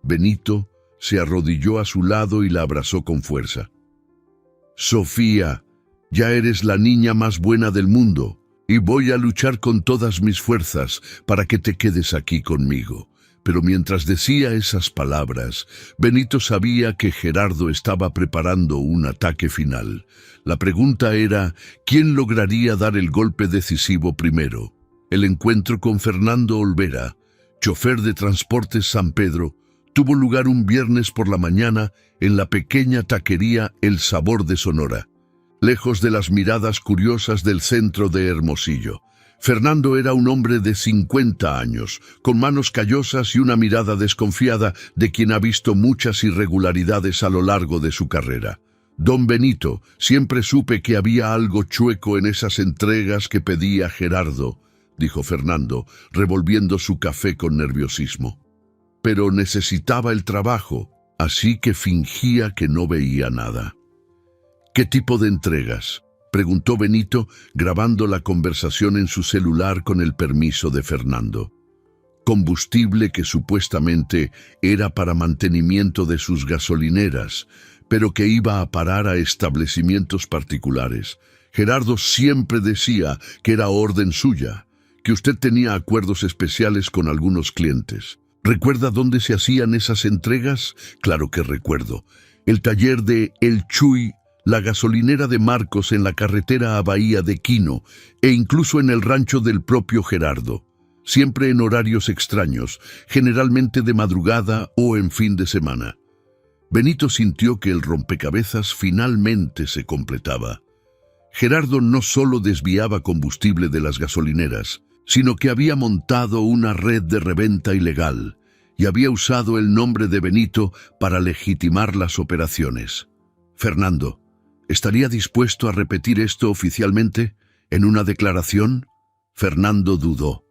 Benito se arrodilló a su lado y la abrazó con fuerza. «Sofía, ya eres la niña más buena del mundo, y voy a luchar con todas mis fuerzas para que te quedes aquí conmigo». Pero mientras decía esas palabras, Benito sabía que Gerardo estaba preparando un ataque final. La pregunta era, ¿quién lograría dar el golpe decisivo primero? El encuentro con Fernando Olvera, chofer de Transportes San Pedro, tuvo lugar un viernes por la mañana en la pequeña taquería El Sabor de Sonora, lejos de las miradas curiosas del centro de Hermosillo. Fernando era un hombre de 50 años, con manos callosas y una mirada desconfiada de quien ha visto muchas irregularidades a lo largo de su carrera. «Don Benito, siempre supe que había algo chueco en esas entregas que pedía Gerardo», dijo Fernando, revolviendo su café con nerviosismo. «Pero necesitaba el trabajo, así que fingía que no veía nada». «¿Qué tipo de entregas?», preguntó Benito, grabando la conversación en su celular con el permiso de Fernando. Combustible que supuestamente era para mantenimiento de sus gasolineras, pero que iba a parar a establecimientos particulares. Gerardo siempre decía que era orden suya, que usted tenía acuerdos especiales con algunos clientes. ¿Recuerda dónde se hacían esas entregas? Claro que recuerdo. El taller de El Chuy la gasolinera de Marcos en la carretera a Bahía de Quino e incluso en el rancho del propio Gerardo, siempre en horarios extraños, generalmente de madrugada o en fin de semana. Benito sintió que el rompecabezas finalmente se completaba. Gerardo no solo desviaba combustible de las gasolineras, sino que había montado una red de reventa ilegal y había usado el nombre de Benito para legitimar las operaciones. Fernando, ¿estaría dispuesto a repetir esto oficialmente en una declaración? Fernando dudó.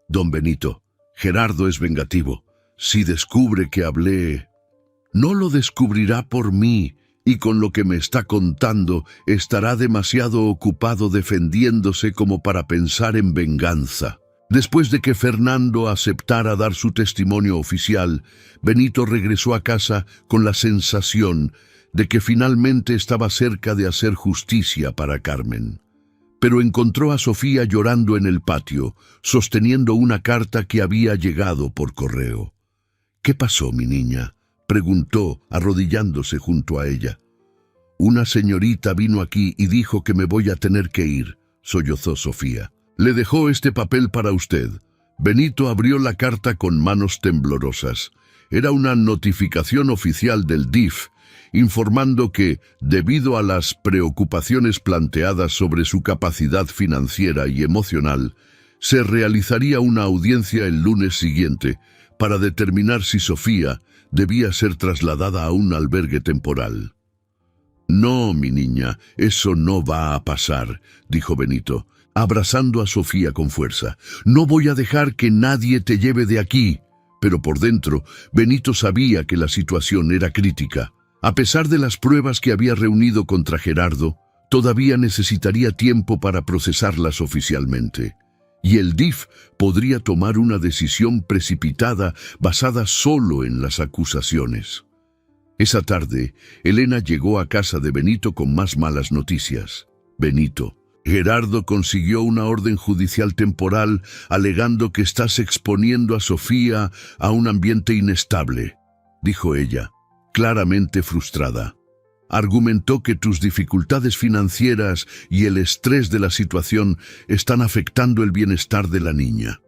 Don Benito, Gerardo es vengativo. Si descubre que hablé... No lo descubrirá por mí, y con lo que me está contando estará demasiado ocupado defendiéndose como para pensar en venganza. Después de que Fernando aceptara dar su testimonio oficial, Benito regresó a casa con la sensación de que finalmente estaba cerca de hacer justicia para Carmen. Pero encontró a Sofía llorando en el patio, sosteniendo una carta que había llegado por correo. «¿Qué pasó, mi niña?», preguntó, arrodillándose junto a ella. «Una señorita vino aquí y dijo que me voy a tener que ir», sollozó Sofía. «Le dejó este papel para usted». Benito abrió la carta con manos temblorosas. Era una notificación oficial del DIF, informando que, debido a las preocupaciones planteadas sobre su capacidad financiera y emocional, se realizaría una audiencia el lunes siguiente para determinar si Sofía debía ser trasladada a un albergue temporal. «No, mi niña, eso no va a pasar», dijo Benito, abrazando a Sofía con fuerza. «No voy a dejar que nadie te lleve de aquí». Pero por dentro, Benito sabía que la situación era crítica. A pesar de las pruebas que había reunido contra Gerardo, todavía necesitaría tiempo para procesarlas oficialmente. Y el DIF podría tomar una decisión precipitada basada solo en las acusaciones. Esa tarde, Elena llegó a casa de Benito con más malas noticias. «Benito, Gerardo consiguió una orden judicial temporal alegando que estás exponiendo a Sofía a un ambiente inestable», dijo ella, claramente frustrada. «Argumentó que tus dificultades financieras y el estrés de la situación están afectando el bienestar de la niña».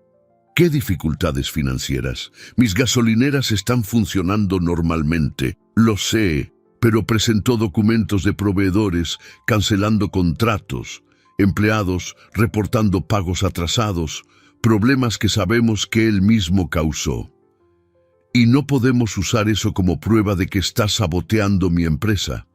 «¿Qué dificultades financieras? Mis gasolineras están funcionando normalmente». «Lo sé, pero presentó documentos de proveedores cancelando contratos, empleados reportando pagos atrasados, problemas que sabemos que él mismo causó. Y no podemos usar eso como prueba de que está saboteando mi empresa.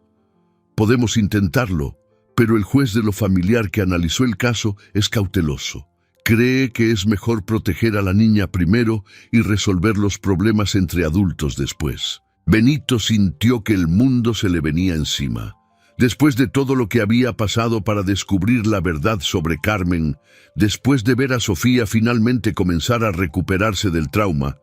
Podemos intentarlo, pero el juez de lo familiar que analizó el caso es cauteloso. Cree que es mejor proteger a la niña primero y resolver los problemas entre adultos después». Benito sintió que el mundo se le venía encima. Después de todo lo que había pasado para descubrir la verdad sobre Carmen, después de ver a Sofía finalmente comenzar a recuperarse del trauma,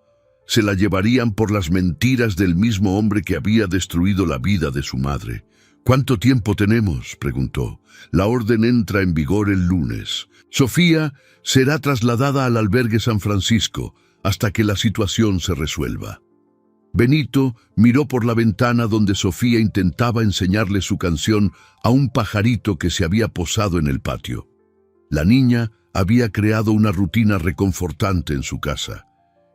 se la llevarían por las mentiras del mismo hombre que había destruido la vida de su madre. «¿Cuánto tiempo tenemos?», preguntó. «La orden entra en vigor el lunes. Sofía será trasladada al albergue San Francisco hasta que la situación se resuelva». Benito miró por la ventana donde Sofía intentaba enseñarle su canción a un pajarito que se había posado en el patio. La niña había creado una rutina reconfortante en su casa.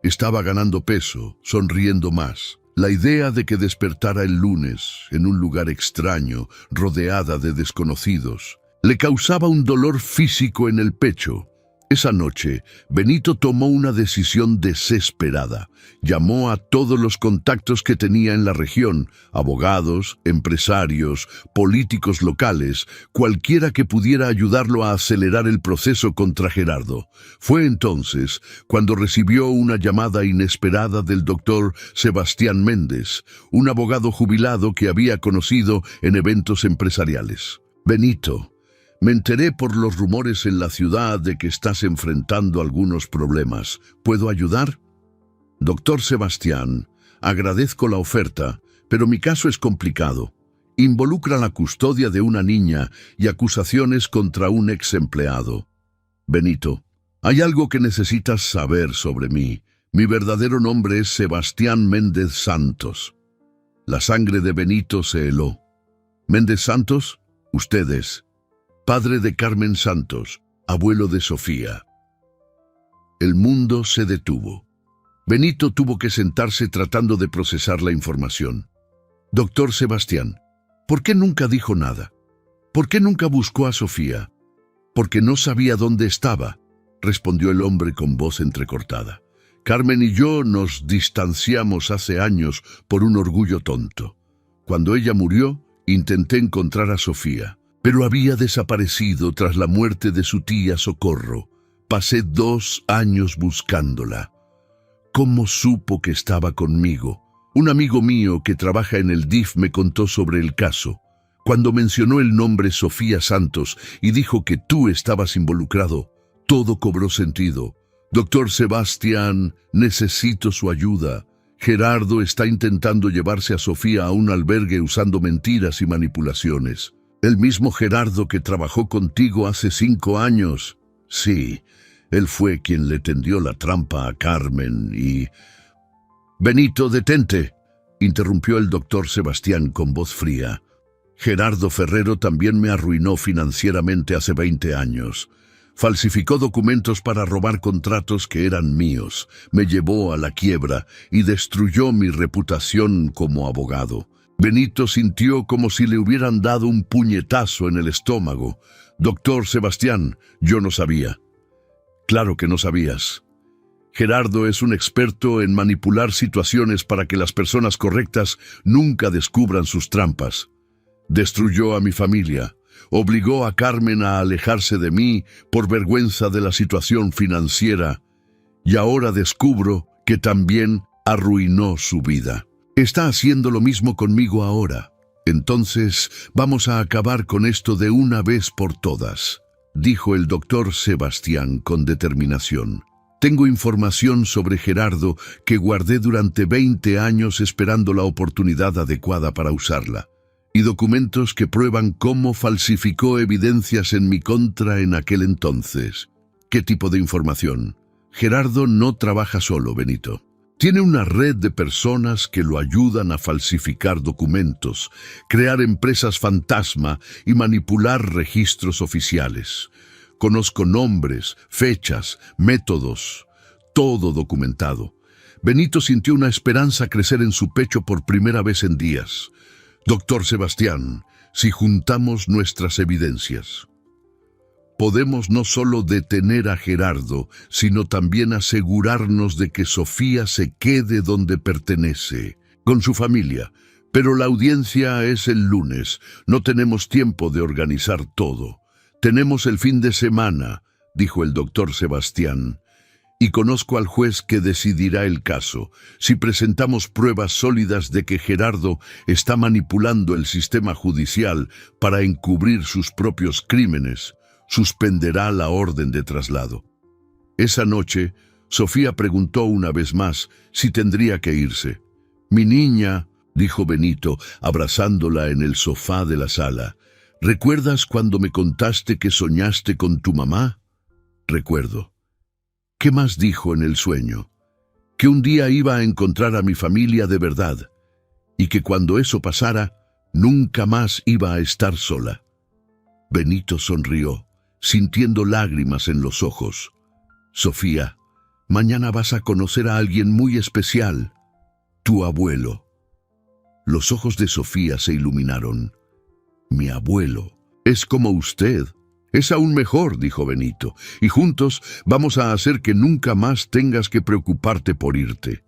Estaba ganando peso, sonriendo más. La idea de que despertara el lunes en un lugar extraño, rodeada de desconocidos, le causaba un dolor físico en el pecho. Esa noche, Benito tomó una decisión desesperada. Llamó a todos los contactos que tenía en la región, abogados, empresarios, políticos locales, cualquiera que pudiera ayudarlo a acelerar el proceso contra Gerardo. Fue entonces cuando recibió una llamada inesperada del doctor Sebastián Méndez, un abogado jubilado que había conocido en eventos empresariales. «Benito, me enteré por los rumores en la ciudad de que estás enfrentando algunos problemas. ¿Puedo ayudar?» «Doctor Sebastián, agradezco la oferta, pero mi caso es complicado. Involucra la custodia de una niña y acusaciones contra un ex empleado. Benito, hay algo que necesitas saber sobre mí. Mi verdadero nombre es Sebastián Méndez Santos». La sangre de Benito se heló. Méndez Santos, ustedes. Padre de Carmen Santos, abuelo de Sofía. El mundo se detuvo. Benito tuvo que sentarse tratando de procesar la información. Doctor Sebastián, ¿por qué nunca dijo nada? ¿Por qué nunca buscó a Sofía? Porque no sabía dónde estaba, respondió el hombre con voz entrecortada. Carmen y yo nos distanciamos hace años por un orgullo tonto. Cuando ella murió, intenté encontrar a Sofía, pero había desaparecido tras la muerte de su tía Socorro. Pasé 2 años buscándola. ¿Cómo supo que estaba conmigo? Un amigo mío que trabaja en el DIF me contó sobre el caso. Cuando mencionó el nombre Sofía Santos y dijo que tú estabas involucrado, todo cobró sentido. Doctor Sebastián, necesito su ayuda. Gerardo está intentando llevarse a Sofía a un albergue usando mentiras y manipulaciones. El mismo Gerardo que trabajó contigo hace 5 años. Sí, él fue quien le tendió la trampa a Carmen y... Benito, detente, interrumpió el doctor Sebastián con voz fría. Gerardo Ferrero también me arruinó financieramente hace 20 años. Falsificó documentos para robar contratos que eran míos, me llevó a la quiebra y destruyó mi reputación como abogado. Benito sintió como si le hubieran dado un puñetazo en el estómago. Doctor Sebastián, yo no sabía. Claro que no sabías. Gerardo es un experto en manipular situaciones para que las personas correctas nunca descubran sus trampas. Destruyó a mi familia. Obligó a Carmen a alejarse de mí por vergüenza de la situación financiera. Y ahora descubro que también arruinó su vida. Está haciendo lo mismo conmigo ahora. Entonces vamos a acabar con esto de una vez por todas, dijo el doctor Sebastián con determinación. Tengo información sobre Gerardo que guardé durante 20 años esperando la oportunidad adecuada para usarla. Y documentos que prueban cómo falsificó evidencias en mi contra en aquel entonces. ¿Qué tipo de información? Gerardo no trabaja solo, Benito. Tiene una red de personas que lo ayudan a falsificar documentos, crear empresas fantasma y manipular registros oficiales. Conozco nombres, fechas, métodos, todo documentado. Benito sintió una esperanza crecer en su pecho por primera vez en días. Doctor Sebastián, si juntamos nuestras evidencias, podemos no solo detener a Gerardo, sino también asegurarnos de que Sofía se quede donde pertenece, con su familia. Pero la audiencia es el lunes, no tenemos tiempo de organizar todo. Tenemos el fin de semana, dijo el doctor Sebastián. Y conozco al juez que decidirá el caso. Si presentamos pruebas sólidas de que Gerardo está manipulando el sistema judicial para encubrir sus propios crímenes, suspenderá la orden de traslado. Esa noche, Sofía preguntó una vez más si tendría que irse. Mi niña, dijo Benito, abrazándola en el sofá de la sala. ¿Recuerdas cuando me contaste que soñaste con tu mamá? Recuerdo. ¿Qué más dijo en el sueño? Que un día iba a encontrar a mi familia de verdad y que cuando eso pasara, nunca más iba a estar sola. Benito sonrió, sintiendo lágrimas en los ojos. Sofía, mañana vas a conocer a alguien muy especial, tu abuelo. Los ojos de Sofía se iluminaron. Mi abuelo es como usted. Es aún mejor, dijo Benito, y juntos vamos a hacer que nunca más tengas que preocuparte por irte.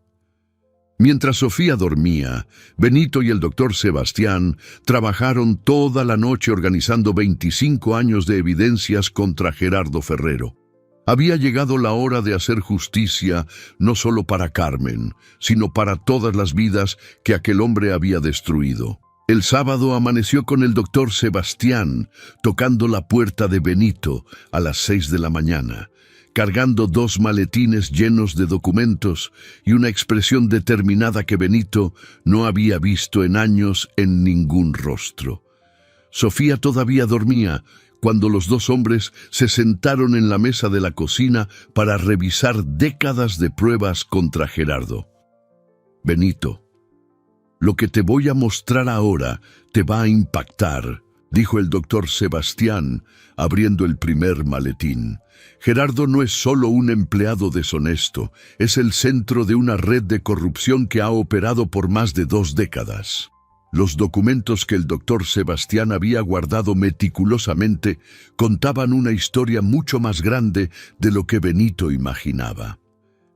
Mientras Sofía dormía, Benito y el doctor Sebastián trabajaron toda la noche organizando 25 años de evidencias contra Gerardo Ferrero. Había llegado la hora de hacer justicia no solo para Carmen, sino para todas las vidas que aquel hombre había destruido. El sábado amaneció con el doctor Sebastián tocando la puerta de Benito a las 6 de la mañana, cargando 2 maletines llenos de documentos y una expresión determinada que Benito no había visto en años en ningún rostro. Sofía todavía dormía cuando los 2 hombres se sentaron en la mesa de la cocina para revisar décadas de pruebas contra Gerardo. Benito, Lo que te voy a mostrar ahora te va a impactar, dijo el doctor Sebastián, abriendo el primer maletín. Gerardo no es solo un empleado deshonesto, es el centro de una red de corrupción que ha operado por más de 2 décadas. Los documentos que el doctor Sebastián había guardado meticulosamente contaban una historia mucho más grande de lo que Benito imaginaba.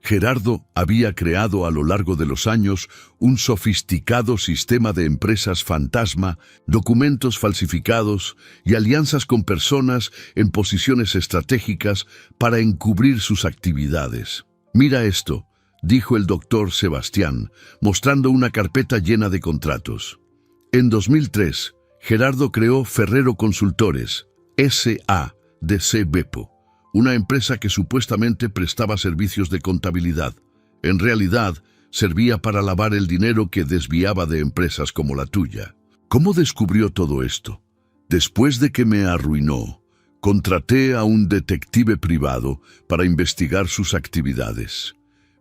Gerardo había creado a lo largo de los años un sofisticado sistema de empresas fantasma, documentos falsificados y alianzas con personas en posiciones estratégicas para encubrir sus actividades. «Mira esto», dijo el doctor Sebastián, mostrando una carpeta llena de contratos. En 2003, Gerardo creó Ferrero Consultores, S.A.D.C. Beppo, una empresa que supuestamente prestaba servicios de contabilidad. En realidad, servía para lavar el dinero que desviaba de empresas como la tuya. ¿Cómo descubrió todo esto? Después de que me arruinó, contraté a un detective privado para investigar sus actividades.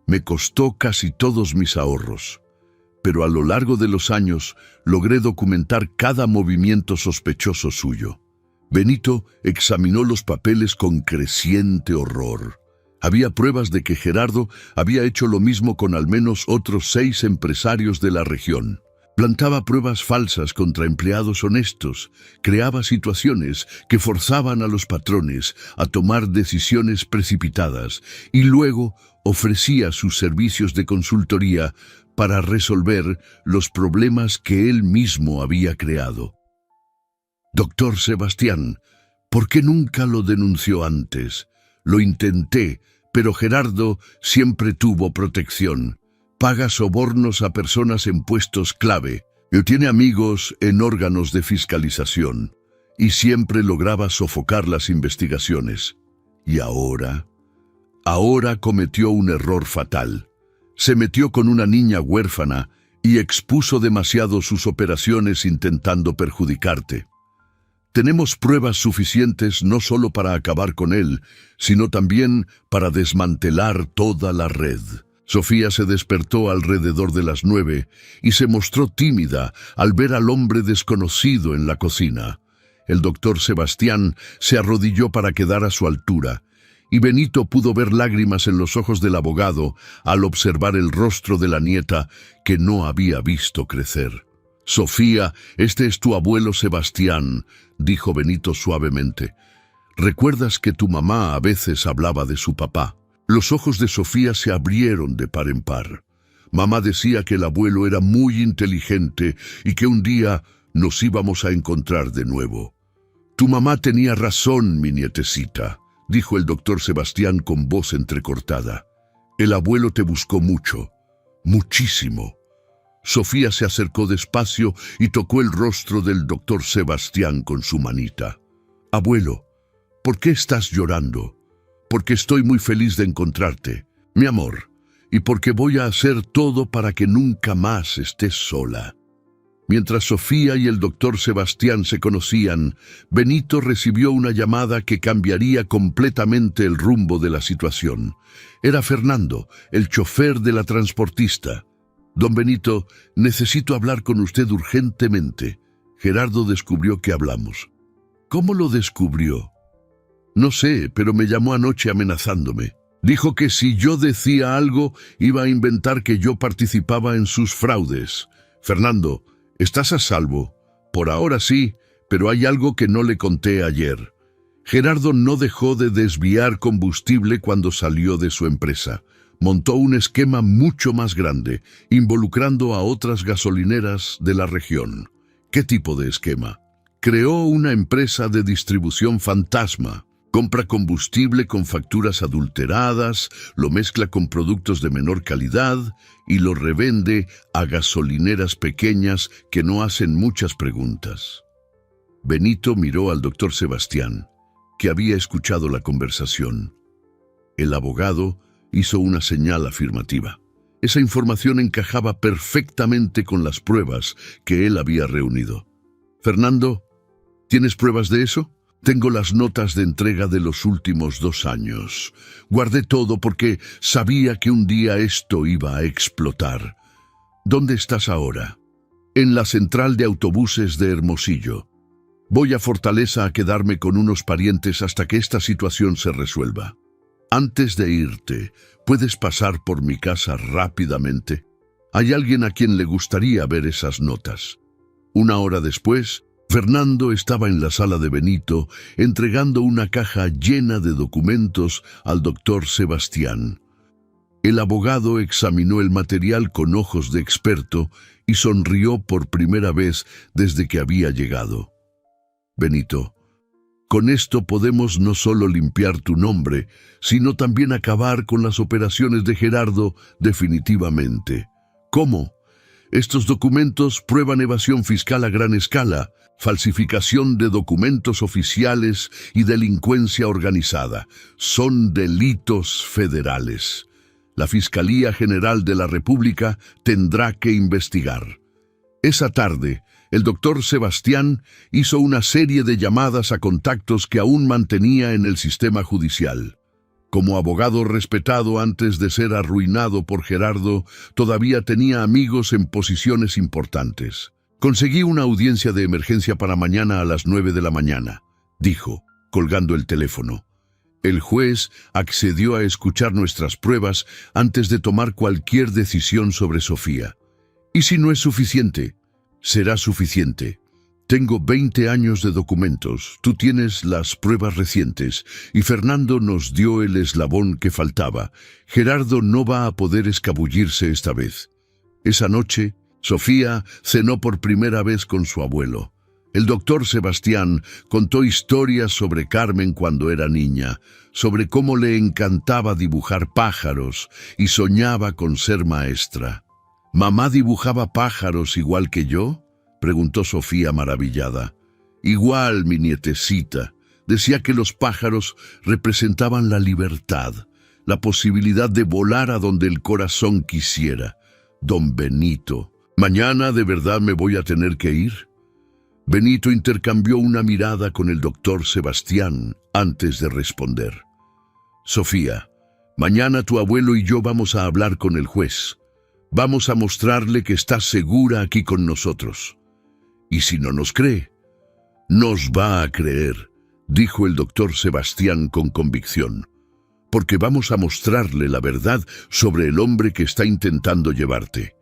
Me costó casi todos mis ahorros, pero a lo largo de los años logré documentar cada movimiento sospechoso suyo. Benito examinó los papeles con creciente horror. Había pruebas de que Gerardo había hecho lo mismo con al menos otros 6 empresarios de la región. Plantaba pruebas falsas contra empleados honestos, creaba situaciones que forzaban a los patrones a tomar decisiones precipitadas y luego ofrecía sus servicios de consultoría para resolver los problemas que él mismo había creado. Doctor Sebastián, ¿por qué nunca lo denunció antes? Lo intenté, pero Gerardo siempre tuvo protección. Paga sobornos a personas en puestos clave. Él tiene amigos en órganos de fiscalización y siempre lograba sofocar las investigaciones. Y ahora cometió un error fatal. Se metió con una niña huérfana y expuso demasiado sus operaciones intentando perjudicarte. Tenemos pruebas suficientes no solo para acabar con él, sino también para desmantelar toda la red. Sofía se despertó alrededor de las 9 y se mostró tímida al ver al hombre desconocido en la cocina. El doctor Sebastián se arrodilló para quedar a su altura, y Benito pudo ver lágrimas en los ojos del abogado al observar el rostro de la nieta que no había visto crecer. «Sofía, este es tu abuelo Sebastián», dijo Benito suavemente. «¿Recuerdas que tu mamá a veces hablaba de su papá?» Los ojos de Sofía se abrieron de par en par. Mamá decía que el abuelo era muy inteligente y que un día nos íbamos a encontrar de nuevo. «Tu mamá tenía razón, mi nietecita», dijo el doctor Sebastián con voz entrecortada. «El abuelo te buscó mucho, muchísimo». Sofía se acercó despacio y tocó el rostro del doctor Sebastián con su manita. «Abuelo, ¿por qué estás llorando?» «Porque estoy muy feliz de encontrarte, mi amor, y porque voy a hacer todo para que nunca más estés sola». Mientras Sofía y el doctor Sebastián se conocían, Benito recibió una llamada que cambiaría completamente el rumbo de la situación. Era Fernando, el chofer de la transportista. «Don Benito, necesito hablar con usted urgentemente». Gerardo descubrió que hablamos. «¿Cómo lo descubrió?» «No sé, pero me llamó anoche amenazándome. Dijo que si yo decía algo, iba a inventar que yo participaba en sus fraudes. Fernando, ¿estás a salvo?» «Por ahora sí, pero hay algo que no le conté ayer». Gerardo no dejó de desviar combustible cuando salió de su empresa. Montó un esquema mucho más grande, involucrando a otras gasolineras de la región. ¿Qué tipo de esquema? Creó una empresa de distribución fantasma. Compra combustible con facturas adulteradas, lo mezcla con productos de menor calidad y lo revende a gasolineras pequeñas que no hacen muchas preguntas. Benito miró al doctor Sebastián, que había escuchado la conversación. El abogado hizo una señal afirmativa. Esa información encajaba perfectamente con las pruebas que él había reunido. «Fernando, ¿tienes pruebas de eso?» «Tengo las notas de entrega de los últimos 2 años. Guardé todo porque sabía que un día esto iba a explotar». «¿Dónde estás ahora?» En la central de autobuses de Hermosillo. Voy a Fortaleza a quedarme con unos parientes hasta que esta situación se resuelva. Antes de irte, ¿puedes pasar por mi casa rápidamente? Hay alguien a quien le gustaría ver esas notas. Una hora después, Fernando estaba en la sala de Benito entregando una caja llena de documentos al doctor Sebastián. El abogado examinó el material con ojos de experto y sonrió por primera vez desde que había llegado. Benito, con esto podemos no solo limpiar tu nombre, sino también acabar con las operaciones de Gerardo definitivamente. ¿Cómo? Estos documentos prueban evasión fiscal a gran escala, falsificación de documentos oficiales y delincuencia organizada. Son delitos federales. La Fiscalía General de la República tendrá que investigar. Esa tarde, el doctor Sebastián hizo una serie de llamadas a contactos que aún mantenía en el sistema judicial. Como abogado respetado antes de ser arruinado por Gerardo, todavía tenía amigos en posiciones importantes. Conseguí una audiencia de emergencia para mañana a las 9 de la mañana, dijo, colgando el teléfono. El juez accedió a escuchar nuestras pruebas antes de tomar cualquier decisión sobre Sofía. ¿Y si no es suficiente? Será suficiente. Tengo 20 años de documentos, tú tienes las pruebas recientes y Fernando nos dio el eslabón que faltaba. Gerardo no va a poder escabullirse esta vez. Esa noche, Sofía cenó por primera vez con su abuelo. El doctor Sebastián contó historias sobre Carmen cuando era niña, sobre cómo le encantaba dibujar pájaros y soñaba con ser maestra. ¿Mamá dibujaba pájaros igual que yo?, preguntó Sofía maravillada. Igual, mi nietecita. Decía que los pájaros representaban la libertad, la posibilidad de volar a donde el corazón quisiera. Don Benito, ¿mañana de verdad me voy a tener que ir? Benito intercambió una mirada con el doctor Sebastián antes de responder. Sofía, mañana tu abuelo y yo vamos a hablar con el juez. Vamos a mostrarle que estás segura aquí con nosotros. ¿Y si no nos cree? Nos va a creer, dijo el doctor Sebastián con convicción, porque vamos a mostrarle la verdad sobre el hombre que está intentando llevarte.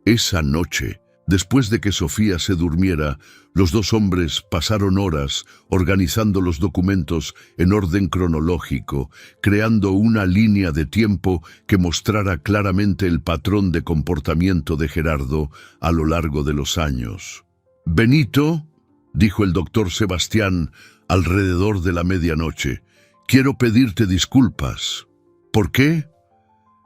Esa noche, después de que Sofía se durmiera, los dos hombres pasaron horas organizando los documentos en orden cronológico, creando una línea de tiempo que mostrara claramente el patrón de comportamiento de Gerardo a lo largo de los años. Benito, dijo el doctor Sebastián alrededor de la medianoche, quiero pedirte disculpas. ¿Por qué?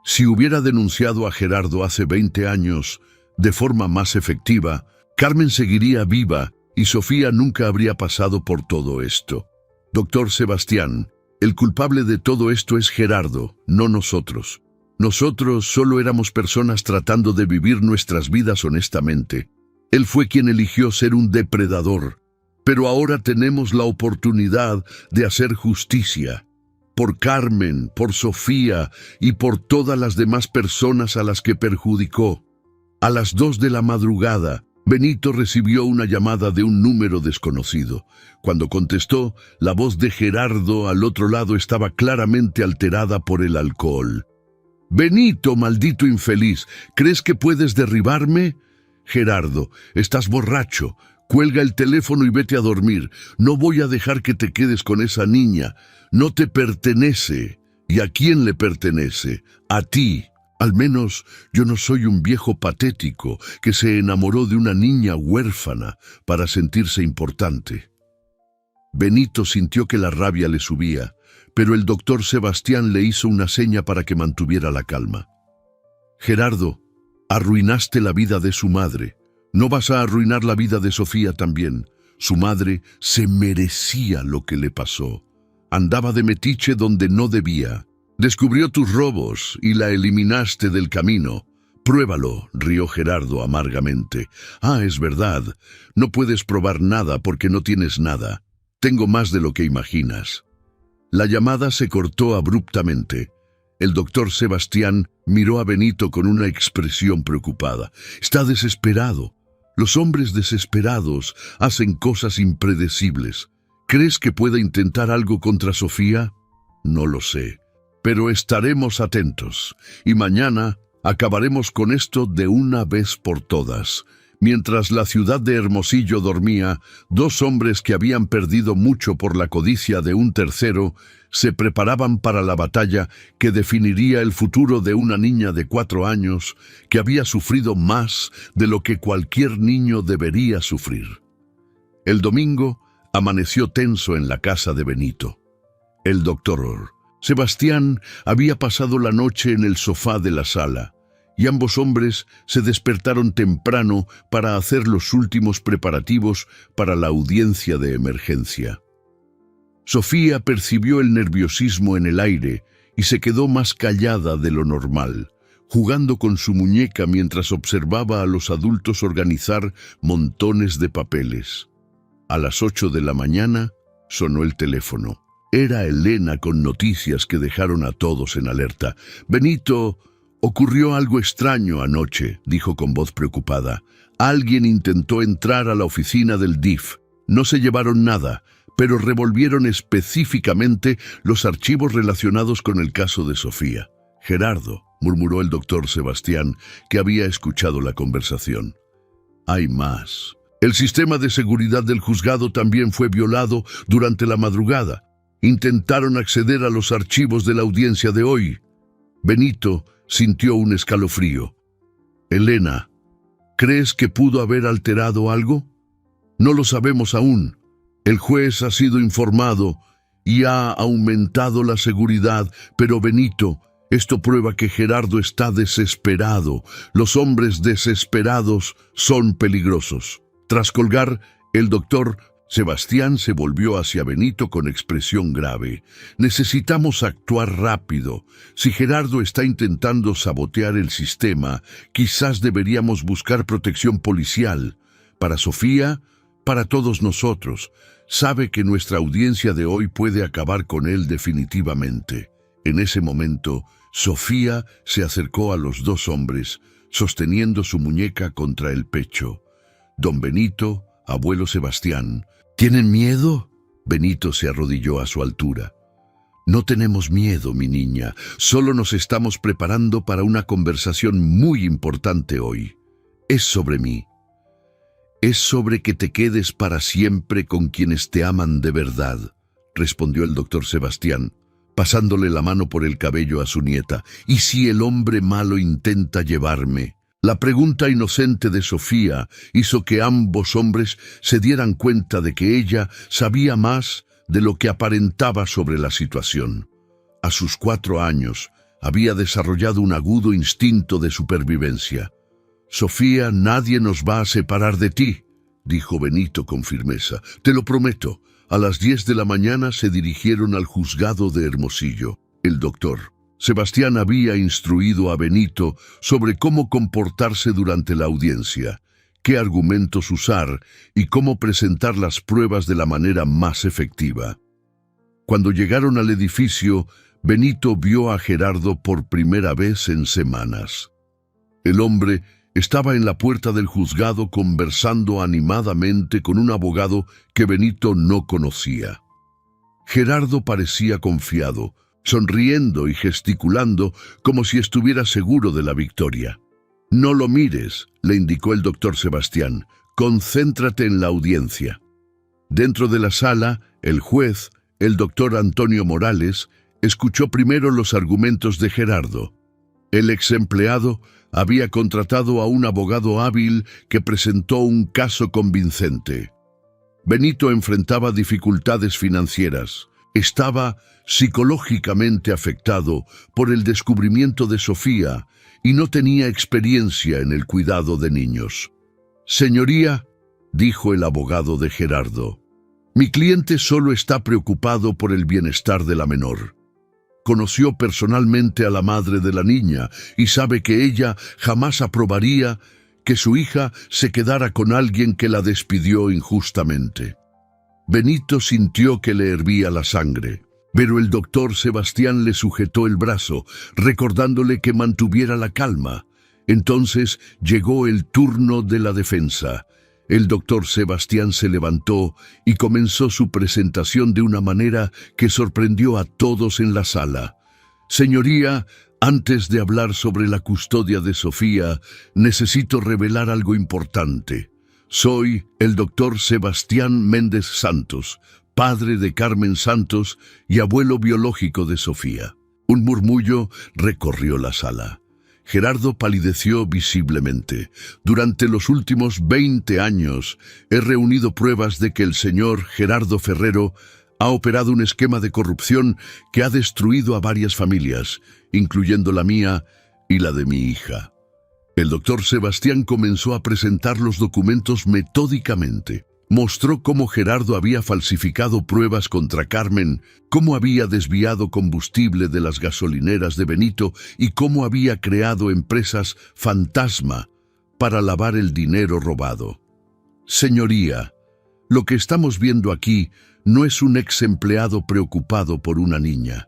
Si hubiera denunciado a Gerardo hace 20 años, de forma más efectiva, Carmen seguiría viva y Sofía nunca habría pasado por todo esto. Doctor Sebastián, el culpable de todo esto es Gerardo, no nosotros. Nosotros solo éramos personas tratando de vivir nuestras vidas honestamente. Él fue quien eligió ser un depredador, pero ahora tenemos la oportunidad de hacer justicia. Por Carmen, por Sofía y por todas las demás personas a las que perjudicó. A las 2 de la madrugada, Benito recibió una llamada de un número desconocido. Cuando contestó, la voz de Gerardo al otro lado estaba claramente alterada por el alcohol. «Benito, maldito infeliz, ¿crees que puedes derribarme?» «Gerardo, estás borracho. Cuelga el teléfono y vete a dormir. No voy a dejar que te quedes con esa niña. No te pertenece». «¿Y a quién le pertenece?» «A ti». Al menos yo no soy un viejo patético que se enamoró de una niña huérfana para sentirse importante. Benito sintió que la rabia le subía, pero el doctor Sebastián le hizo una seña para que mantuviera la calma. Gerardo, arruinaste la vida de su madre. No vas a arruinar la vida de Sofía también. Su madre se merecía lo que le pasó. Andaba de metiche donde no debía. Descubrió tus robos y la eliminaste del camino. Pruébalo, rió Gerardo amargamente. Ah, es verdad. No puedes probar nada porque no tienes nada. Tengo más de lo que imaginas. La llamada se cortó abruptamente. El doctor Sebastián miró a Benito con una expresión preocupada. Está desesperado. Los hombres desesperados hacen cosas impredecibles. ¿Crees que pueda intentar algo contra Sofía? No lo sé, pero estaremos atentos. Y mañana acabaremos con esto de una vez por todas. Mientras la ciudad de Hermosillo dormía, dos hombres que habían perdido mucho por la codicia de un tercero se preparaban para la batalla que definiría el futuro de una niña de 4 años que había sufrido más de lo que cualquier niño debería sufrir. El domingo amaneció tenso en la casa de Benito. El doctor Sebastián había pasado la noche en el sofá de la sala, y ambos hombres se despertaron temprano para hacer los últimos preparativos para la audiencia de emergencia. Sofía percibió el nerviosismo en el aire y se quedó más callada de lo normal, jugando con su muñeca mientras observaba a los adultos organizar montones de papeles. A las 8 de la mañana sonó el teléfono. Era Elena con noticias que dejaron a todos en alerta. «Benito, ocurrió algo extraño anoche», dijo con voz preocupada. «Alguien intentó entrar a la oficina del DIF. No se llevaron nada, pero revolvieron específicamente los archivos relacionados con el caso de Sofía». «Gerardo», murmuró el doctor Sebastián, que había escuchado la conversación. «Hay más. El sistema de seguridad del juzgado también fue violado durante la madrugada. Intentaron acceder a los archivos de la audiencia de hoy». Benito sintió un escalofrío. «Elena, ¿crees que pudo haber alterado algo?» «No lo sabemos aún. El juez ha sido informado y ha aumentado la seguridad, pero Benito, esto prueba que Gerardo está desesperado. Los hombres desesperados son peligrosos». Tras colgar, el doctor Sebastián se volvió hacia Benito con expresión grave. «Necesitamos actuar rápido. Si Gerardo está intentando sabotear el sistema, quizás deberíamos buscar protección policial. Para Sofía, para todos nosotros. Sabe que nuestra audiencia de hoy puede acabar con él definitivamente». En ese momento, Sofía se acercó a los dos hombres, sosteniendo su muñeca contra el pecho. «Don Benito, abuelo Sebastián, ¿tienen miedo?». Benito se arrodilló a su altura. «No tenemos miedo, mi niña. Solo nos estamos preparando para una conversación muy importante hoy. Es sobre mí. Es sobre que te quedes para siempre con quienes te aman de verdad», respondió el doctor Sebastián, pasándole la mano por el cabello a su nieta. «¿Y si el hombre malo intenta llevarme?». La pregunta inocente de Sofía hizo que ambos hombres se dieran cuenta de que ella sabía más de lo que aparentaba sobre la situación. A sus 4 años había desarrollado un agudo instinto de supervivencia. «Sofía, nadie nos va a separar de ti», dijo Benito con firmeza. «Te lo prometo». A las 10 de la mañana se dirigieron al juzgado de Hermosillo. El doctor Sebastián había instruido a Benito sobre cómo comportarse durante la audiencia, qué argumentos usar y cómo presentar las pruebas de la manera más efectiva. Cuando llegaron al edificio, Benito vio a Gerardo por primera vez en semanas. El hombre estaba en la puerta del juzgado conversando animadamente con un abogado que Benito no conocía. Gerardo parecía confiado, sonriendo y gesticulando como si estuviera seguro de la victoria. «No lo mires», le indicó el doctor Sebastián. «Concéntrate en la audiencia». Dentro de la sala, el juez, el doctor Antonio Morales, escuchó primero los argumentos de Gerardo. El ex empleado había contratado a un abogado hábil que presentó un caso convincente. Benito enfrentaba dificultades financieras. Estaba psicológicamente afectado por el descubrimiento de Sofía y no tenía experiencia en el cuidado de niños. «Señoría», dijo el abogado de Gerardo, «mi cliente solo está preocupado por el bienestar de la menor. Conoció personalmente a la madre de la niña y sabe que ella jamás aprobaría que su hija se quedara con alguien que la despidió injustamente». Benito sintió que le hervía la sangre, pero el doctor Sebastián le sujetó el brazo, recordándole que mantuviera la calma. Entonces llegó el turno de la defensa. El doctor Sebastián se levantó y comenzó su presentación de una manera que sorprendió a todos en la sala. Señoría, antes de hablar sobre la custodia de Sofía, necesito revelar algo importante. Soy el doctor Sebastián Méndez Santos, padre de Carmen Santos y abuelo biológico de Sofía. Un murmullo recorrió la sala. Gerardo palideció visiblemente. Durante los últimos 20 años he reunido pruebas de que el señor Gerardo Ferrero ha operado un esquema de corrupción que ha destruido a varias familias, incluyendo la mía y la de mi hija. El doctor Sebastián comenzó a presentar los documentos metódicamente. Mostró cómo Gerardo había falsificado pruebas contra Carmen, cómo había desviado combustible de las gasolineras de Benito y cómo había creado empresas fantasma para lavar el dinero robado. Señoría, lo que estamos viendo aquí no es un ex empleado preocupado por una niña.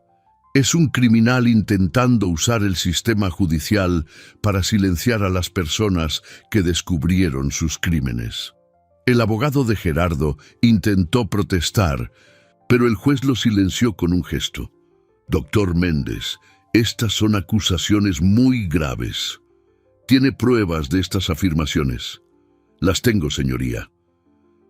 Es un criminal intentando usar el sistema judicial para silenciar a las personas que descubrieron sus crímenes. El abogado de Gerardo intentó protestar, pero el juez lo silenció con un gesto. Doctor Méndez, estas son acusaciones muy graves. ¿Tiene pruebas de estas afirmaciones? Las tengo, señoría.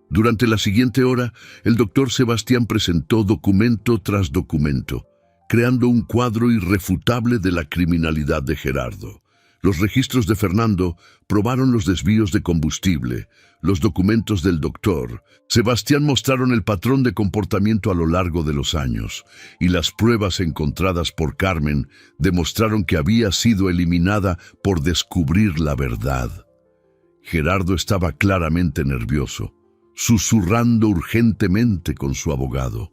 Durante la siguiente hora, el doctor Sebastián presentó documento tras documento, creando un cuadro irrefutable de la criminalidad de Gerardo. Los registros de Fernando probaron los desvíos de combustible. Los documentos del doctor Sebastián mostraron el patrón de comportamiento a lo largo de los años, y las pruebas encontradas por Carmen demostraron que había sido eliminada por descubrir la verdad. Gerardo estaba claramente nervioso, susurrando urgentemente con su abogado.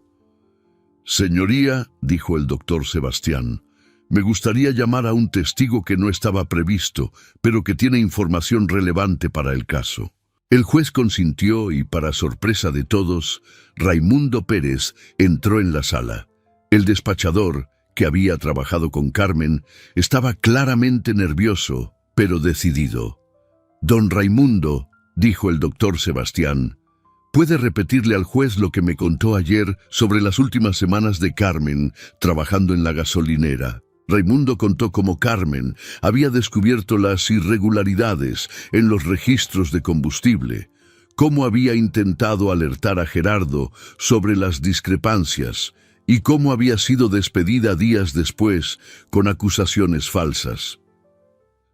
Señoría, dijo el doctor Sebastián, me gustaría llamar a un testigo que no estaba previsto, pero que tiene información relevante para el caso. El juez consintió y, para sorpresa de todos, Raimundo Pérez entró en la sala. El despachador, que había trabajado con Carmen, estaba claramente nervioso, pero decidido. Don Raimundo, dijo el doctor Sebastián, ¿puede repetirle al juez lo que me contó ayer sobre las últimas semanas de Carmen trabajando en la gasolinera? Raimundo contó cómo Carmen había descubierto las irregularidades en los registros de combustible, cómo había intentado alertar a Gerardo sobre las discrepancias y cómo había sido despedida días después con acusaciones falsas.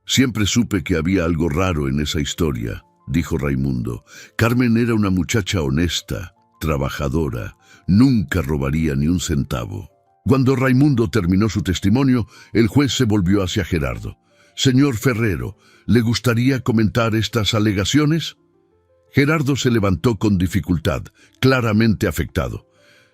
Siempre supe que había algo raro en esa historia, dijo Raimundo. Carmen era una muchacha honesta, trabajadora, nunca robaría ni un centavo. Cuando Raimundo terminó su testimonio, el juez se volvió hacia Gerardo. Señor Ferrero, ¿le gustaría comentar estas alegaciones? Gerardo se levantó con dificultad, claramente afectado.